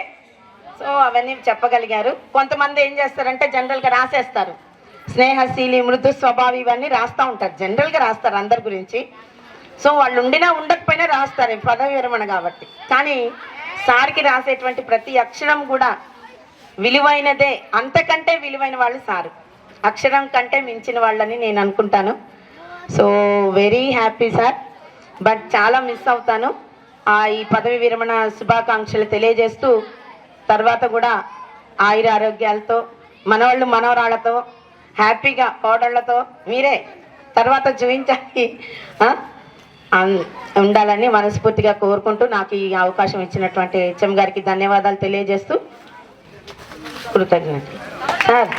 సో అవన్నీ చెప్పగలిగారు. కొంతమంది ఏం చేస్తారంటే జనరల్గా రాసేస్తారు, స్నేహశీలి, మృదు స్వభావి, ఇవన్నీ రాస్తూ ఉంటారు, జనరల్గా రాస్తారు అందరి గురించి. సో వాళ్ళు ఉండినా ఉండకపోయినా రాస్తారు, పదవి విరమణ కాబట్టి. కానీ సార్కి రాసేటువంటి ప్రతి అక్షరం కూడా విలువైనదే, అంతకంటే విలువైన వాళ్ళు సారు, అక్షరం కంటే మించిన వాళ్ళని నేను అనుకుంటాను. So very happy sir, but చాలా మిస్ అవుతాను. ఈ పదవి విరమణ శుభాకాంక్షలు తెలియజేస్తూ, తర్వాత కూడా ఆయుర ఆరోగ్యాలతో మనవాళ్ళు మనవరాళ్లతో హ్యాపీగా కోడళ్లతో మీరే తర్వాత చూపించాలి ఉండాలని మనస్ఫూర్తిగా కోరుకుంటూ నాకు ఈ అవకాశం ఇచ్చినటువంటి హెచ్ఎం గారికి ధన్యవాదాలు తెలియజేస్తూ కృతజ్ఞత. సార్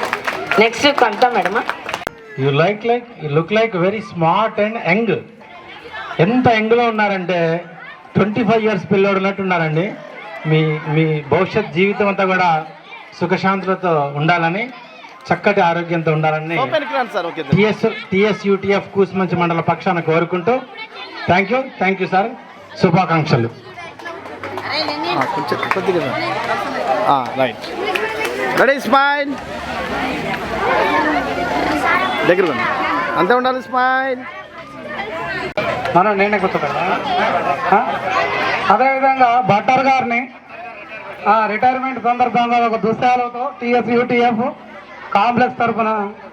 నెక్స్ట్ కవిత మేడమా. You look like very smart and young. ఎంత యంగ్లో ఉన్నారంటే 25 years పిల్లోడు ఉన్నట్టు ఉన్నారండి. మీ మీ భవిష్యత్ జీవితం అంతా కూడా సుఖశాంతులతో ఉండాలని, చక్కటి ఆరోగ్యంతో ఉండాలని టిఎస్యుటిఎఫ్ కూసుమంచి మండల పక్షాన కోరుకుంటూ థ్యాంక్ యూ సార్. శుభాకాంక్షలు. Right, ready, smile. దగ్గర అంతే ఉండాలి, స్మైల్. మనం నేనే కూర్చోబెట్టా. అదేవిధంగా భట్టర్ గారిని రిటైర్మెంట్ సందర్భంగా ఒక దుశ్శాలతో టిఎస్యుటిఎఫ్ కాంప్లెక్స్ తరఫున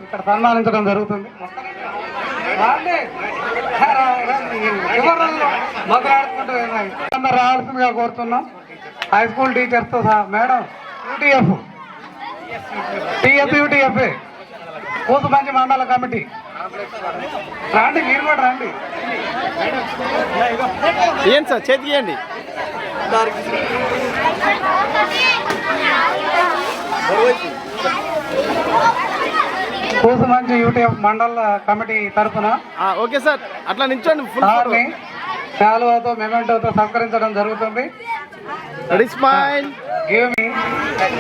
ఇక్కడ సన్మానించడం జరుగుతుంది. అందరు రావాల్సిందిగా కోరుతున్నాం. హై స్కూల్ టీచర్స్తో సహా. మేడం టిఎస్యుటిఎఫ్ కూసుమంచి మండల కమిటీ రండి, మీరు కూడా రండి. ఏంటి సార్, చేతికి ఇవ్వండి. కూసుమంచి యూటీఎఫ్ మండల కమిటీ తరఫున ఓకే సార్, అట్లా నిల్చోండి. సార్ని శాలువాతో మెమెంటోతో సత్కరించడం జరుగుతుంది. Ready, smile. గివ్ మీ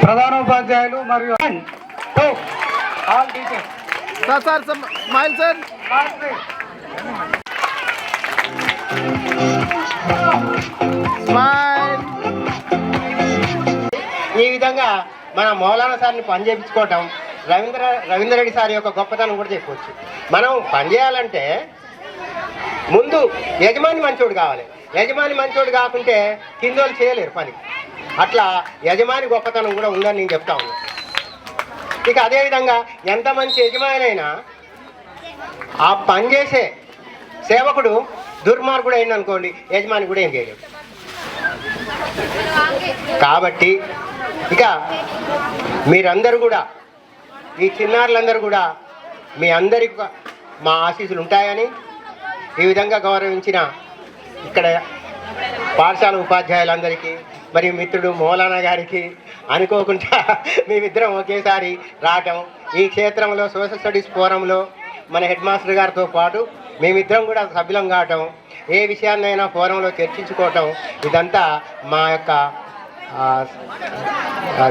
ప్రధానోపాధ్యాయులు మరియు all teachers. Sir smile sir. Smile. ఈ విధంగా మన మౌలానా సార్ని పని చేయించుకోవటం రవీంద్ర రెడ్డి సార్ యొక్క గొప్పతనం కూడా చెప్పవచ్చు. మనం పని చేయాలంటే ముందు యజమాని మంచోడు కావాలి. యజమాని మంచోడు కాకుంటే కిందోళ్ళు చేయలేరు పని. అట్లా యజమాని గొప్పతనం కూడా ఉందని నేను చెప్తా ఉన్నాను. ఇక అదేవిధంగా ఎంత మంచి యజమాని అయినా ఆ పని చేసే సేవకుడు దుర్మార్గుడు అయిందనుకోండి, యజమాని కూడా ఏం చేయలేడు. కాబట్టి ఇక మీరందరూ కూడా, ఈ చిన్నారులందరూ కూడా మీ అందరికీ మా ఆశీస్సులు ఉంటాయని, ఈ విధంగా గౌరవించిన ఇక్కడ పాఠశాల ఉపాధ్యాయులందరికీ మరియు మిత్రుడు మౌలానా గారికి అనుకోకుండా మేమిద్దరం ఒకేసారి రావటం, ఈ క్షేత్రంలో సోషల్ స్టడీస్ ఫోరంలో మన హెడ్ మాస్టర్ గారితో పాటు మేమిద్దరం కూడా సభ్యులం కావటం, ఏ విషయాన్నైనా ఫోరంలో చర్చించుకోవటం, ఇదంతా మా యొక్క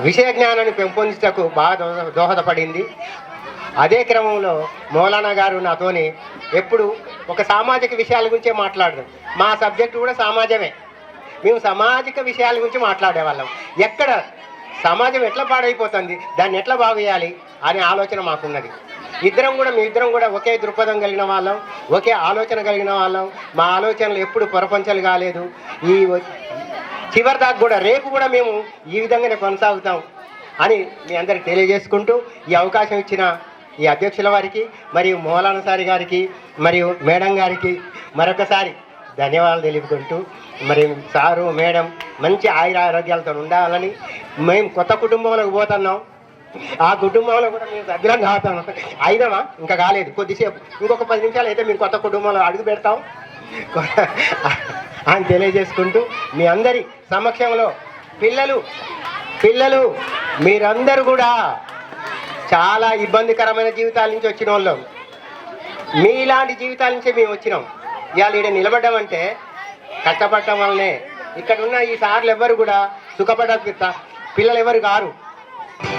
విషయ జ్ఞానాన్ని పెంపొందించటకు బాగా దోహదపడింది. అదే క్రమంలో మౌలానా గారు నాతోని ఎప్పుడు ఒక సామాజిక విషయాల గురించే మాట్లాడడం. మా సబ్జెక్టు కూడా సమాజమే. మేము సామాజిక విషయాల గురించి మాట్లాడేవాళ్ళం. ఎక్కడ సమాజం ఎట్లా పాడైపోతుంది, దాన్ని ఎట్లా బాగు చేయాలి అనే ఆలోచన మాకున్నది. మీ ఇద్దరం కూడా ఒకే దృక్పథం కలిగిన వాళ్ళం, ఒకే ఆలోచన కలిగిన వాళ్ళం. మా ఆలోచనలు ఎప్పుడు పొరపంచలు కాలేదు. ఈ చివరి దాకా కూడా రేపు కూడా మేము ఈ విధంగానే కొనసాగుతాం అని మీ అందరికి తెలియజేసుకుంటూ, ఈ అవకాశం ఇచ్చిన ఈ అధ్యక్షుల వారికి మరియు మౌలానా సారి గారికి మరియు మేడం గారికి మరొకసారి ధన్యవాదాలు తెలుపుకుంటూ, మరి సారు మేడం మంచి ఆరోగ్యాలతో ఉండాలని, మేము కొత్త కుటుంబంలోకి పోతున్నాం. ఆ కుటుంబంలో కూడా మేము సభ్యులం కావుతాం. అయినామా ఇంకా కాలేదు, కొద్దిసేపు ఇంకొక 10 నిమిషాలు అయితే మేము కొత్త కుటుంబంలో అడుగు పెడతాం అని తెలియజేసుకుంటూ, మీ అందరి సమక్షంలో పిల్లలు మీరందరూ కూడా చాలా ఇబ్బందికరమైన జీవితాల నుంచి వచ్చిన వాళ్ళం. మీలాంటి జీవితాల నుంచే మేము వచ్చినాం. ఇవాళ ఈడ నిలబడ్డామంటే కష్టపడటం వల్లనే. ఇక్కడ ఉన్న ఈ సార్లు ఎవరు కూడా సుఖపడ్డ పిల్లలు ఎవరు కారు,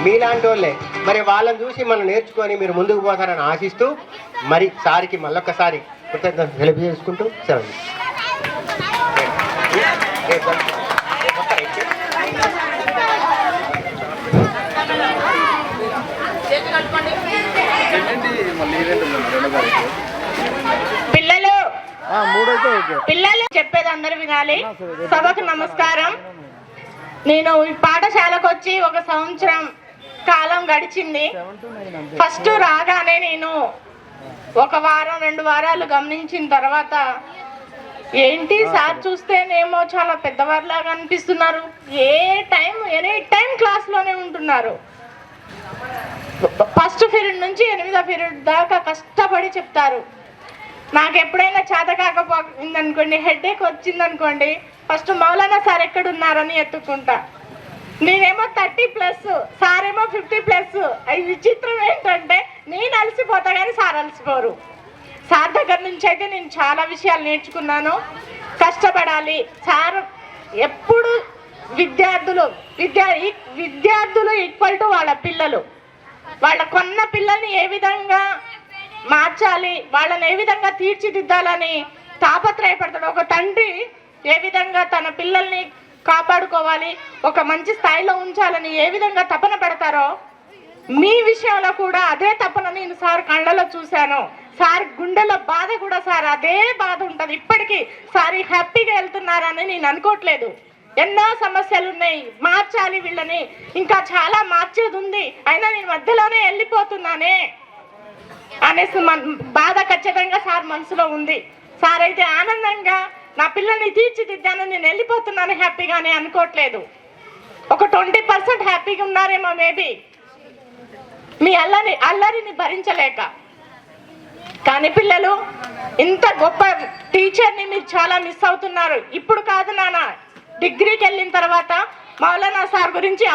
మీలాంటి వాళ్ళే. మరి వాళ్ళని చూసి మనం నేర్చుకొని మీరు ముందుకు పోతారని ఆశిస్తూ, మరి సారికి మళ్ళొక్కసారి కృతజ్ఞతలు తెలియజేసుకుంటూ సెలవు. పిల్లలు చెప్పేది అందరు వినాలి. సభకు నమస్కారం. నేను ఈ పాఠశాలకు వచ్చి 1 సంవత్సరం కాలం గడిచింది. ఫస్ట్ రాగానే నేను 1 వారం 2 వారాలు గమనించిన తర్వాత, ఏంటి సార్ చూస్తేనేమో చాలా పెద్దవారిలాగా అనిపిస్తున్నారు, ఎనీ టైం క్లాస్లోనే ఉంటున్నారు. ఫస్ట్ పీరియడ్ నుంచి 8వ పీరియడ్ దాకా కష్టపడి చెప్తారు. నాకు ఎప్పుడైనా చేత కాకపోయిందనుకోండి, హెడేక్ వచ్చిందనుకోండి, ఫస్ట్ మౌలానా సార్ ఎక్కడున్నారని ఎత్తుకుంటా. నేనేమో 30+, సార్ ఏమో 50+. అది విచిత్రం ఏంటంటే నేను అలసిపోతా కానీ సార్ అలసిపోరు. సార్ దగ్గర నుంచి అయితే నేను చాలా విషయాలు నేర్చుకున్నాను. కష్టపడాలి. సార్ ఎప్పుడు విద్యార్థులు ఈక్వల్ టు వాళ్ళ పిల్లలు. వాళ్ళ కొన్న పిల్లల్ని ఏ విధంగా మార్చాలి, వాళ్ళని ఏ విధంగా తీర్చిదిద్దాలని తాపత్రయపడతాడు. ఒక తండ్రి ఏ విధంగా తన పిల్లల్ని కాపాడుకోవాలి, ఒక మంచి స్థాయిలో ఉంచాలని ఏ విధంగా తపన పడతారో, మీ విషయంలో కూడా అదే తపన నేను సార్ కళ్ళలో చూశాను. సార్ గుండెలో బాధ కూడా సార్ అదే బాధ ఉంటుంది. ఇప్పటికీ సార్ హ్యాపీగా వెళ్తున్నారని నేను అనుకోవట్లేదు. ఎన్నో సమస్యలు ఉన్నాయి, మార్చాలి వీళ్ళని, ఇంకా చాలా మార్చేది ఉంది, అయినా నేను మధ్యలోనే వెళ్ళిపోతున్నానే అనేసి బాధ ఖచ్చితంగా సార్ మనసులో ఉంది. సార్ అయితే ఆనందంగా నా పిల్లల్ని తీర్చిదిద్దాను, నేను వెళ్ళిపోతున్నాను హ్యాపీగానే అనుకోవట్లేదు. ఒక 20% హ్యాపీగా ఉన్నారేమో మేబీ, మీ అల్లరిని భరించలేక. కానీ పిల్లలు, ఇంత గొప్ప టీచర్ని మీరు చాలా మిస్ అవుతున్నారు. ఇప్పుడు కాదు నాన్న, డిగ్రీకి వెళ్ళిన తర్వాత మౌలానా సార్ గురించి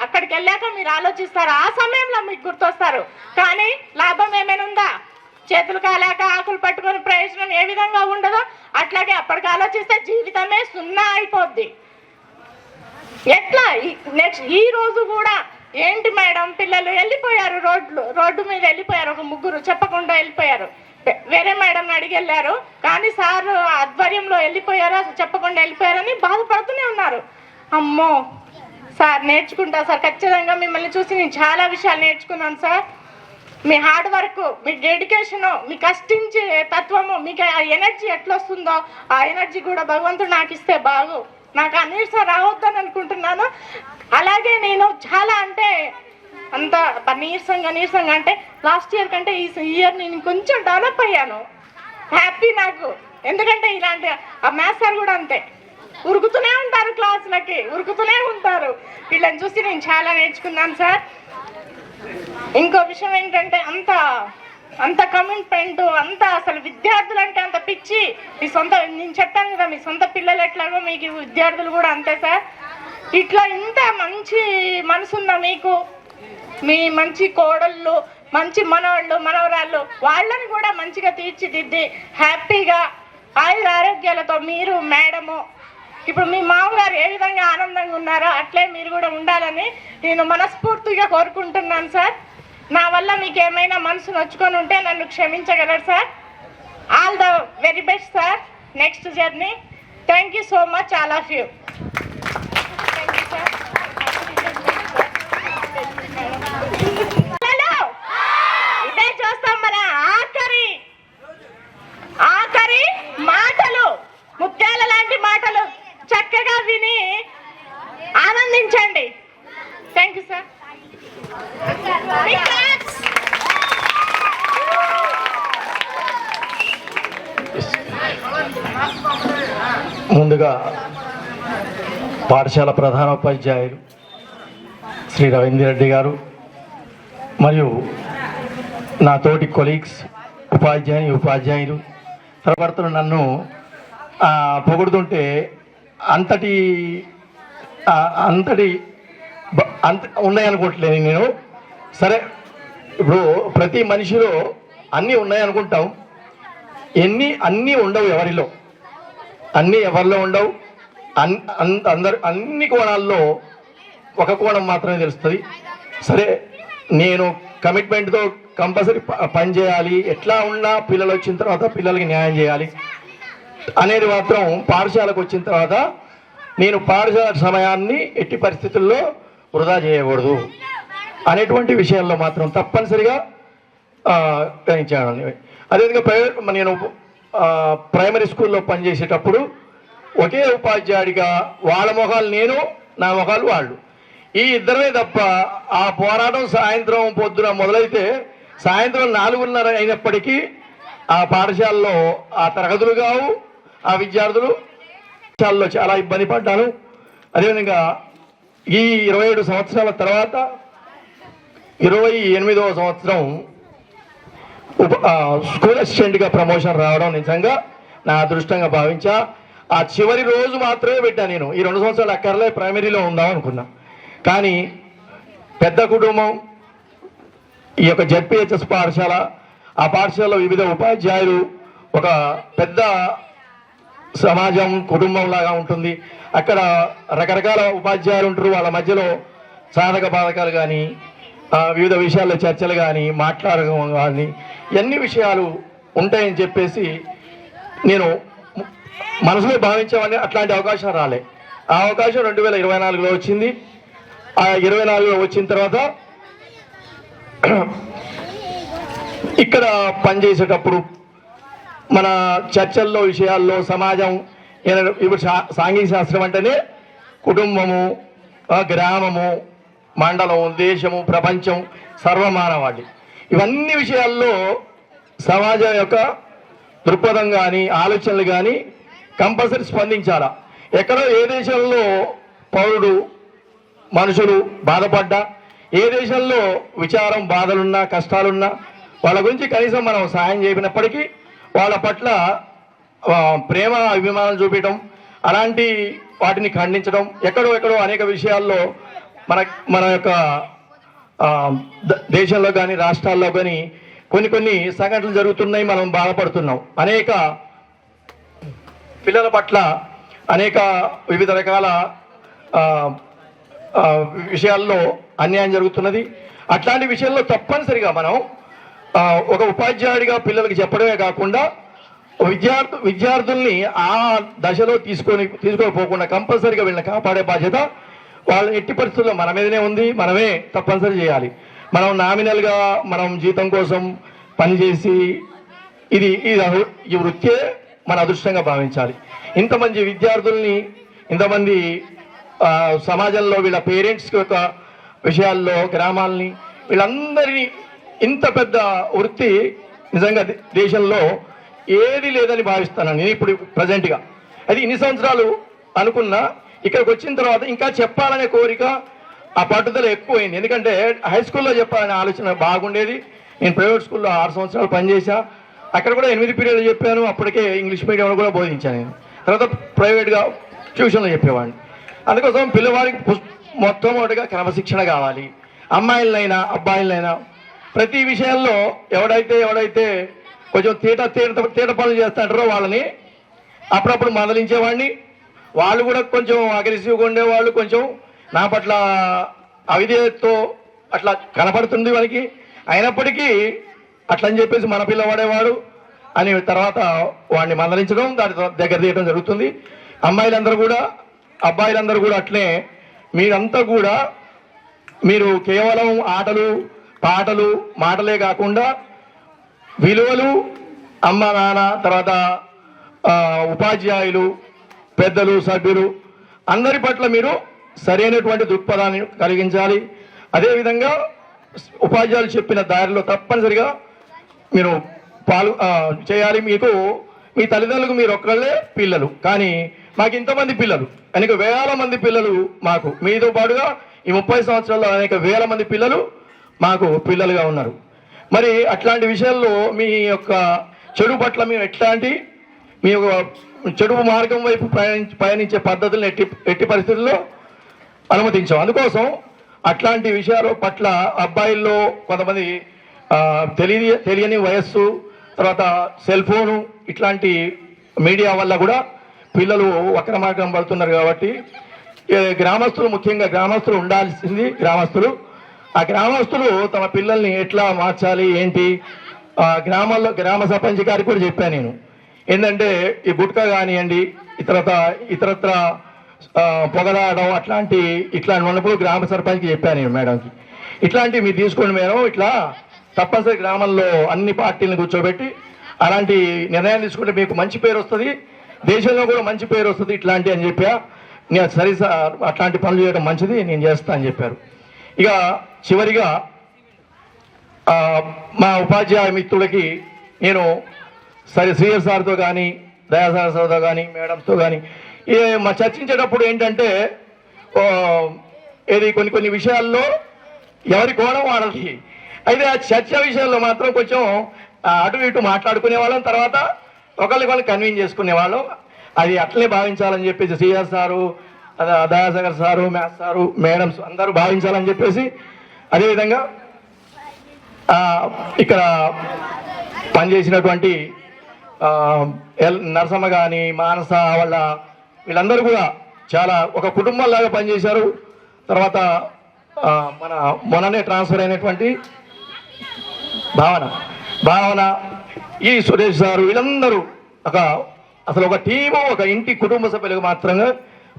అక్కడికి వెళ్ళాక మీరు ఆలోచిస్తారు. ఆ సమయంలో మీకు గుర్తొస్తారు. కానీ లాభం ఏమైనా ఉందా? చేతులు కాలేక ఆకులు పట్టుకొని ప్రయోజనం ఏ విధంగా ఉండదో అట్లాగే అప్పటికి ఆలోచిస్తే జీవితమే సున్నా అయిపోద్ది. ఎట్లా నెక్స్ట్ ఈ రోజు కూడా ఏంటి మేడం, పిల్లలు వెళ్ళిపోయారు, రోడ్డు మీద వెళ్ళిపోయారు, ఒక 3 చెప్పకుండా వెళ్ళిపోయారు. వేరే మేడం అడిగి వెళ్ళారు, కానీ సార్ ఆధ్వర్యంలో వెళ్ళిపోయారా, చెప్పకుండా వెళ్ళిపోయారని బాధపడుతూనే ఉన్నారు. అమ్మో సార్, నేర్చుకుంటా సార్, ఖచ్చితంగా మిమ్మల్ని చూసి నేను చాలా విషయాలు నేర్చుకున్నాను సార్. మీ హార్డ్ వర్క్, మీ డెడికేషను, మీ కష్టించే తత్వము, మీకు ఆ ఎనర్జీ ఎట్లా వస్తుందో ఆ ఎనర్జీ కూడా భగవంతుడు నాకు ఇస్తే బాగు. నాకు ఆ నీరసం రావద్దని అనుకుంటున్నాను. అలాగే నేను చాలా అంటే అంత నీరసంగా అంటే లాస్ట్ ఇయర్ కంటే ఈ ఇయర్ నేను కొంచెం డెవలప్ అయ్యాను. హ్యాపీ నాకు. ఎందుకంటే ఇలాంటి ఆ మ్యాథ్స్ సార్ కూడా అంతే, ఉరుకుతూనే ఉంటారు, క్లాసులకి ఉరుకుతూనే ఉంటారు. వీళ్ళని చూసి నేను చాలా నేర్చుకున్నాను సార్. ఇంకో విషయం ఏంటంటే అంత కమిట్మెంట్, అంత అసలు విద్యార్థులు అంటే అంత పిచ్చి. నేను చెప్పాను కదా, మీ సొంత పిల్లలు ఎట్లాగో మీకు విద్యార్థులు కూడా అంతే సార్. ఇట్లా ఇంత మంచి మనసున్న మీకు, మీ మంచి కోడళ్ళు, మంచి మనవాళ్ళు మనవరాళ్ళు, వాళ్ళని కూడా మంచిగా తీర్చిదిద్ది హ్యాపీగా ఆరోగ్యాలతో మీరు మేడము, ఇప్పుడు మీ మామగారు ఏ విధంగా ఆనందంగా ఉన్నారో అట్లే మీరు కూడా ఉండాలని నేను మనస్ఫూర్తిగా కోరుకుంటున్నాను సార్. నా వల్ల మీకు ఏమైనా మనసు నొచ్చుకొని ఉంటే నన్ను క్షమించగలరు sir. All the very best sir, next journey. Thank you so much all of you. ఇదే చూస్తాం మన ఆఖరి మాటలు, ముత్యాల లాంటి మాటలు చక్కగా విని ఆనందించండి. Thank you sir. ముందుగా పాఠశాల ప్రధానోపాధ్యాయులు శ్రీ రవీంద్ర రెడ్డి గారు మరియు నా తోటి కొలీగ్స్ ఉపాధ్యాయులు తరబడుతున్న నన్ను పొగుడుతుంటే అంతటి ఉన్నాయనుకోవట్లేదు నేను. సరే, ఇప్పుడు ప్రతి మనిషిలో అన్నీ ఉన్నాయనుకుంటాం, అన్నీ ఉండవు, ఎవరిలో ఉండవు. అన్ని కోణాల్లో ఒక కోణం మాత్రమే తెలుస్తుంది. సరే, నేను కమిట్మెంట్తో కంపల్సరీ పనిచేయాలి, ఎట్లా ఉన్నా పిల్లలు వచ్చిన తర్వాత పిల్లలకి న్యాయం చేయాలి అనేది మాత్రం పాఠశాలకు వచ్చిన తర్వాత నేను పాఠశాల సమయాన్ని ఎట్టి పరిస్థితుల్లో వృధా చేయకూడదు అనేటువంటి విషయాల్లో మాత్రం తప్పనిసరిగా గ్రహించాను. అదేవిధంగా నేను ప్రైమరీ స్కూల్లో పనిచేసేటప్పుడు ఒకే ఉపాధ్యాయుడిగా వాళ్ళ మొఖాలు నేను, నా మొఖాలు వాళ్ళు, ఈ ఇద్దరమే తప్ప ఆ పోరాటం సాయంత్రం పొద్దున మొదలైతే సాయంత్రం 4:30 అయినప్పటికీ ఆ పాఠశాలలో ఆ తరగతులు కావు, ఆ విద్యార్థులు పాఠశాలలో చాలా ఇబ్బంది పడ్డాను. అదేవిధంగా ఈ 27 సంవత్సరాల తర్వాత 28వ సంవత్సరం స్కూల్ అసిస్టెంట్గా ప్రమోషన్ రావడం నిజంగా నా అదృష్టంగా భావించా. ఆ చివరి రోజు మాత్రమే పెట్టాను నేను. ఈ 2 సంవత్సరాలు అక్కర్లే, ప్రైమరీలో ఉందాం అనుకున్నా. కానీ పెద్ద కుటుంబం, ఈ యొక్క జెడ్పీహెచ్ఎస్ పాఠశాల, ఆ పాఠశాలలో వివిధ ఉపాధ్యాయులు, ఒక పెద్ద సమాజం, కుటుంబం లాగా ఉంటుంది. అక్కడ రకరకాల ఉపాధ్యాయులు ఉంటారు. వాళ్ళ మధ్యలో సాధక బాధకాలు కానీ, వివిధ విషయాల్లో చర్చలు కానీ, మాట్లాడడం కానీ, ఇవన్నీ విషయాలు ఉంటాయని చెప్పేసి నేను మనసులో భావించామని. అట్లాంటి అవకాశం రాలే. ఆ అవకాశం 2024లో వచ్చింది. ఆ 24లో వచ్చిన తర్వాత ఇక్కడ పనిచేసేటప్పుడు మన చర్చల్లో, విషయాల్లో సమాజం, ఇప్పుడు సాంఘిక శాస్త్రం అంటేనే కుటుంబము, గ్రామము, మండలం, దేశము, ప్రపంచం, సర్వమానవాళి, ఇవన్నీ విషయాల్లో సమాజం యొక్క దృక్పథం కానీ, ఆలోచనలు కానీ కంపల్సరీ స్పందించాలా. ఎక్కడో ఏ దేశంలో పౌరుడు, మనుషులు బాధపడ్డా, ఏ దేశంలో విచారం, బాధలున్నా, కష్టాలున్నా వాళ్ళ గురించి కనీసం మనం సహాయం చేయనప్పటికీ వాళ్ళ పట్ల ప్రేమ, అభిమానాలు చూపించడం, అలాంటి వాటిని ఖండించడం, ఎక్కడో అనేక విషయాల్లో మన యొక్క దేశంలో కానీ, రాష్ట్రాల్లో కానీ కొన్ని సంఘటనలు జరుగుతున్నాయి. మనం బాధపడుతున్నాం. అనేక పిల్లల పట్ల అనేక వివిధ రకాల విషయాల్లో అన్యాయం జరుగుతున్నది. అట్లాంటి విషయాల్లో తప్పనిసరిగా మనం ఒక ఉపాధ్యాయుడిగా పిల్లలకి చెప్పడమే కాకుండా విద్యార్థుల్ని ఆ దశలో తీసుకోపోకుండా కంపల్సరీగా వీళ్ళని కాపాడే బాధ్యత వాళ్ళని ఎట్టి పరిస్థితుల్లో మన మీదనే ఉంది. మనమే తప్పనిసరి చేయాలి. మనం నామినల్గా మనం జీతం కోసం పనిచేసి ఈ వృత్తే మన అదృష్టంగా భావించాలి. ఇంతమంది విద్యార్థుల్ని, ఇంతమంది సమాజంలో వీళ్ళ పేరెంట్స్ యొక్క విషయాల్లో, గ్రామాలని, వీళ్ళందరినీ ఇంత పెద్ద వృత్తి నిజంగా దేశంలో ఏది లేదని భావిస్తాను నేను ఇప్పుడు ప్రజెంట్గా. అది ఇన్ని సంవత్సరాలు అనుకున్నా, ఇక్కడికి వచ్చిన తర్వాత ఇంకా చెప్పాలనే కోరిక, ఆ పట్టుదల ఎక్కువైంది. ఎందుకంటే హై స్కూల్లో చెప్పాలనే ఆలోచన బాగుండేది. నేను ప్రైవేట్ స్కూల్లో 6 సంవత్సరాలు పనిచేసా. అక్కడ కూడా 8 పీరియడ్లు చెప్పాను. అప్పటికే ఇంగ్లీష్ మీడియంలో కూడా బోధించాను నేను. తర్వాత ప్రైవేట్గా ట్యూషన్లో చెప్పేవాడిని. అందుకోసం పిల్లవాడికి మొట్టమొదటిగా క్రమశిక్షణ కావాలి. అమ్మాయిలనైనా అబ్బాయిలనైనా ప్రతి విషయంలో ఎవడైతే కొంచెం తీట పనులు చేస్తాంటారో వాళ్ళని అప్పుడప్పుడు మందలించేవాడిని. వాళ్ళు కూడా కొంచెం అగ్రెసివ్గా ఉండేవాళ్ళు. కొంచెం నా పట్ల అవిధేయతతో అట్లా కనపడుతుంది మనకి. అయినప్పటికీ అట్లని చెప్పేసి మన పిల్లవాడేవాడు అని తర్వాత వాడిని మందలించడం, దాని దగ్గర తీయడం జరుగుతుంది. అమ్మాయిలందరూ కూడా, అబ్బాయిలందరూ కూడా అట్లే. మీరంతా కూడా మీరు కేవలం ఆటలు, పాటలు, మాటలే కాకుండా విలువలు, అమ్మ నాన్న, తర్వాత ఉపాధ్యాయులు, పెద్దలు, సభ్యులు అందరి పట్ల మీరు సరైనటువంటి దృక్పథాన్ని కలిగించాలి. అదేవిధంగా ఉపాధ్యాయులు చెప్పిన దారిలో తప్పనిసరిగా మీరు చేయాలి. మీ తల్లిదండ్రులకు మీరు ఒక్కళ్ళే పిల్లలు, కానీ మాకు ఇంతమంది పిల్లలు, అనేక వేల మంది పిల్లలు మాకు, మీతో పాటుగా ఈ 30 సంవత్సరాల్లో అనేక వేల మంది పిల్లలు మాకు పిల్లలుగా ఉన్నారు. మరి అట్లాంటి విషయాల్లో మీ యొక్క చెడు పట్ల మేము మీ యొక్క చెడు మార్గం వైపు పయనించే పద్ధతులను ఎట్టి పరిస్థితుల్లో అనుమతించాం. అందుకోసం అట్లాంటి విషయాల పట్ల అబ్బాయిల్లో కొంతమంది తెలియని వయస్సు, తర్వాత సెల్ ఫోను, ఇట్లాంటి మీడియా వల్ల కూడా పిల్లలు వక్ర మార్గం పడుతున్నారు. కాబట్టి గ్రామస్తులు, ముఖ్యంగా గ్రామస్తులు ఉండాల్సింది గ్రామస్తులు. ఆ గ్రామస్తులు తమ పిల్లల్ని ఎట్లా మార్చాలి ఏంటి, గ్రామాల్లో గ్రామ సర్పంచ్ గారికి కూడా చెప్పాను నేను. ఏంటంటే ఈ గుట్కా కానివ్వండి, ఇతరత్ర పొగడాడడం ఇట్లాంటి ఉన్నప్పుడు గ్రామ సర్పంచ్కి చెప్పాను నేను, మేడంకి. ఇట్లాంటివి మీరు తీసుకోండి మేడం, ఇట్లా తప్పనిసరి గ్రామంలో అన్ని పార్టీలను కూర్చోబెట్టి అలాంటి నిర్ణయాలు తీసుకుంటే మీకు మంచి పేరు వస్తుంది, దేశంలో కూడా మంచి పేరు వస్తుంది ఇట్లాంటి అని చెప్పా. నేను సరే సార్, అట్లాంటి పనులు చేయడం మంచిది, నేను చేస్తా అని చెప్పారు. ఇక చివరిగా మా ఉపాధ్యాయ మిత్రులకి నేను శ్రీయర్ సార్తో కానీ, దయాసార్ సార్తో కానీ, మేడంతో కానీ మా చర్చించేటప్పుడు ఏంటంటే కొన్ని విషయాల్లో ఎవరి కోణం వాళ్ళకి. అయితే ఆ చర్చ విషయంలో మాత్రం కొంచెం అటు ఇటు మాట్లాడుకునే వాళ్ళం, తర్వాత ఒకళ్ళు కన్విన్స్ చేసుకునే వాళ్ళం. అది అట్లనే భావించాలని చెప్పేసి CR sir, Dayasagar sir, maths sir, madams అందరూ భావించాలని చెప్పేసి, అదేవిధంగా ఇక్కడ పనిచేసినటువంటి నరసమ్మ కానీ మానస వాళ్ళ వీళ్ళందరూ కూడా చాలా ఒక కుటుంబంలాగా పనిచేశారు. తర్వాత మన మొన్ననే ట్రాన్స్ఫర్ అయినటువంటి భావన, ఈ సురేష్ సారు, వీళ్ళందరూ అసలు ఒక టీము, ఒక ఇంటి కుటుంబ సభ్యులకు మాత్రంగా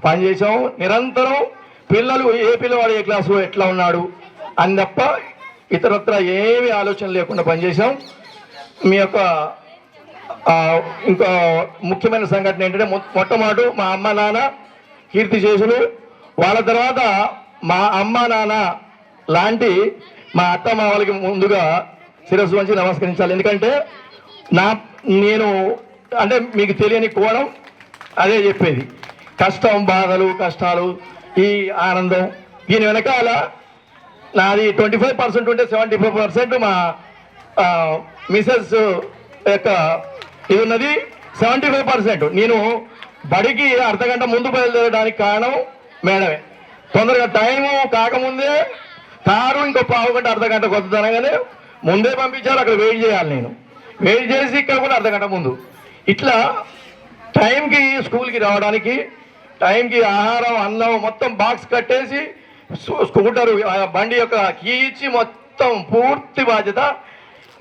పనిచేసాం. నిరంతరం పిల్లలు ఏ పిల్లవాడు ఏ క్లాసులో ఎట్లా ఉన్నాడు అని తప్ప ఇతరత్ర ఏమీ ఆలోచన లేకుండా పనిచేసాం. మీ యొక్క ఇంకా ముఖ్యమైన సంఘటన ఏంటంటే మొట్టమొదటి మా అమ్మ నాన్న కీర్తి చేసులు, వాళ్ళ తర్వాత మా అమ్మ నాన్న లాంటి మా అత్త మామలకి ముందుగా శిరస్సు వంచి నమస్కరించాలి. ఎందుకంటే నేను అంటే మీకు తెలియని కోణం అదే చెప్పేది. కష్టం, బాధలు, కష్టాలు, ఈ ఆనందం, దీని వెనకాల నాది 25% ఉంటే 75% మా మిసెస్ యొక్క ఇది ఉన్నది. 75% నేను బడికి అర్ధగంట ముందు బయలుదేరడానికి కారణం మేడమే. తొందరగా టైము కాకముందే కారు ఇంకో పావుగంట అర్ధగంట కొత్తదనగానే ముందే పంపించారు. అక్కడ వెయిట్ చేయాలి, నేను వెయిట్ చేసి ఇక్కడ కూడా అర్ధగంట ముందు. ఇట్లా టైంకి స్కూల్కి రావడానికి, టైంకి ఆహారం, అన్నం మొత్తం బాక్స్ కట్టేసి స్కూటరు బండి యొక్క కీ ఇచ్చి మొత్తం పూర్తి బాధ్యత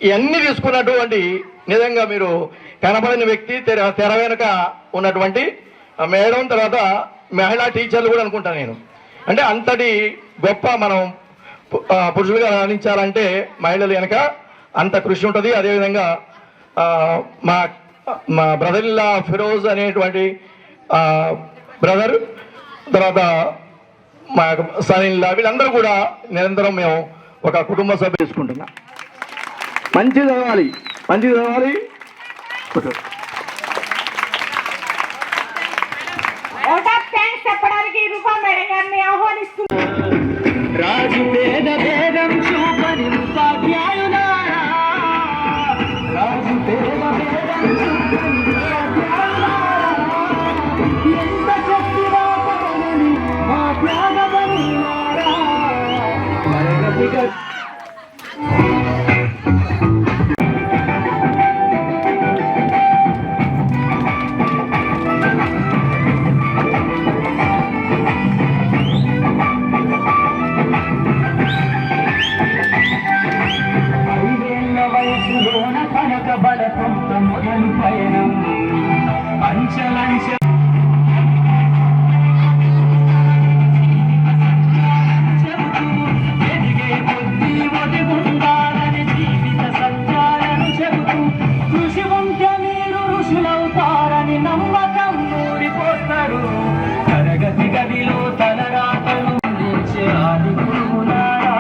ఇవన్నీ తీసుకున్నటువంటి నిజంగా మీరు కనబడిన వ్యక్తి, తెర వెనుక ఉన్నటువంటి మేడం, తర్వాత మహిళా టీచర్లు కూడా అనుకుంటాను నేను. అంటే అంతటి గొప్ప మనం పురుషులుగా రాణించాలంటే మహిళలు వెనక అంత కృషి ఉంటుంది. అదేవిధంగా మా బ్రదర్లా ఫిరోజ్ అనేటువంటి బ్రదర్, తర్వాత మా సనిల్లా, వీళ్ళందరూ కూడా నిరంతరం మేము ఒక కుటుంబ సభ చేసుకుంటున్నాం. మంచి చదవాలి. చెప్పడానికి రూపా మేడం గారిని ఆహ్వానిస్తున్నాను. రాజు పేద భేదం చూపని ఉపాధ్యాయులారా, రాజు పేద భేదం చూపని ఉపాధ్యాయులారా, ఎంత శక్తిగా పడని మా త్యాగమనులారా, తరగతిగా బలపంత మొదలు పయనం అంచలంచ చెబుతూ ఎదిగే కొద్దీ ఒదిగుండాలని జీవిత సత్యాలను చెబుతూ కృషి ఉంటే మీరు ఋషులవుతారని నమ్మకం ఊరిపోతారు. తరగతి గదిలో తలరాతలు అందించే ఆది గురువులారా,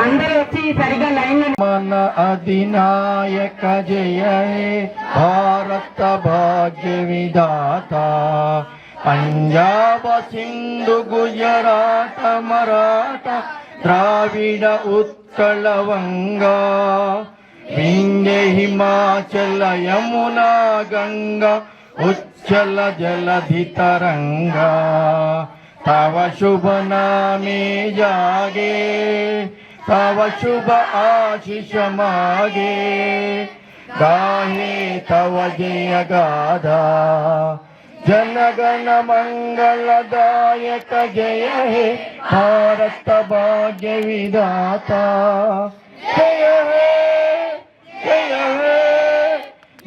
అందరూ వచ్చి సరిగా లైన్. మన అధినాయక జయ హే భారత భాగ్య విధాత, పంజాబ సింధు గుజరాత మరాఠ ద్రావిడ ఉత్కళ వంగా, వింధ్య హిమాచల యమునా గంగా ఉచ్చల జలధి తరంగా, तव शुभ नामे जागे, तव शुभ आशीष मागे, गाहे तव जय गाथा, जनगण मंगलदायक जय हे भारत भाग्य विधाता। जय हे जय हे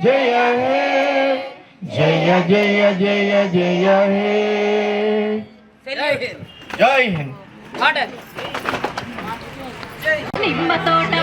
जय हे जय जय जय जय हे। जय हिंद। నిమ్మ తోట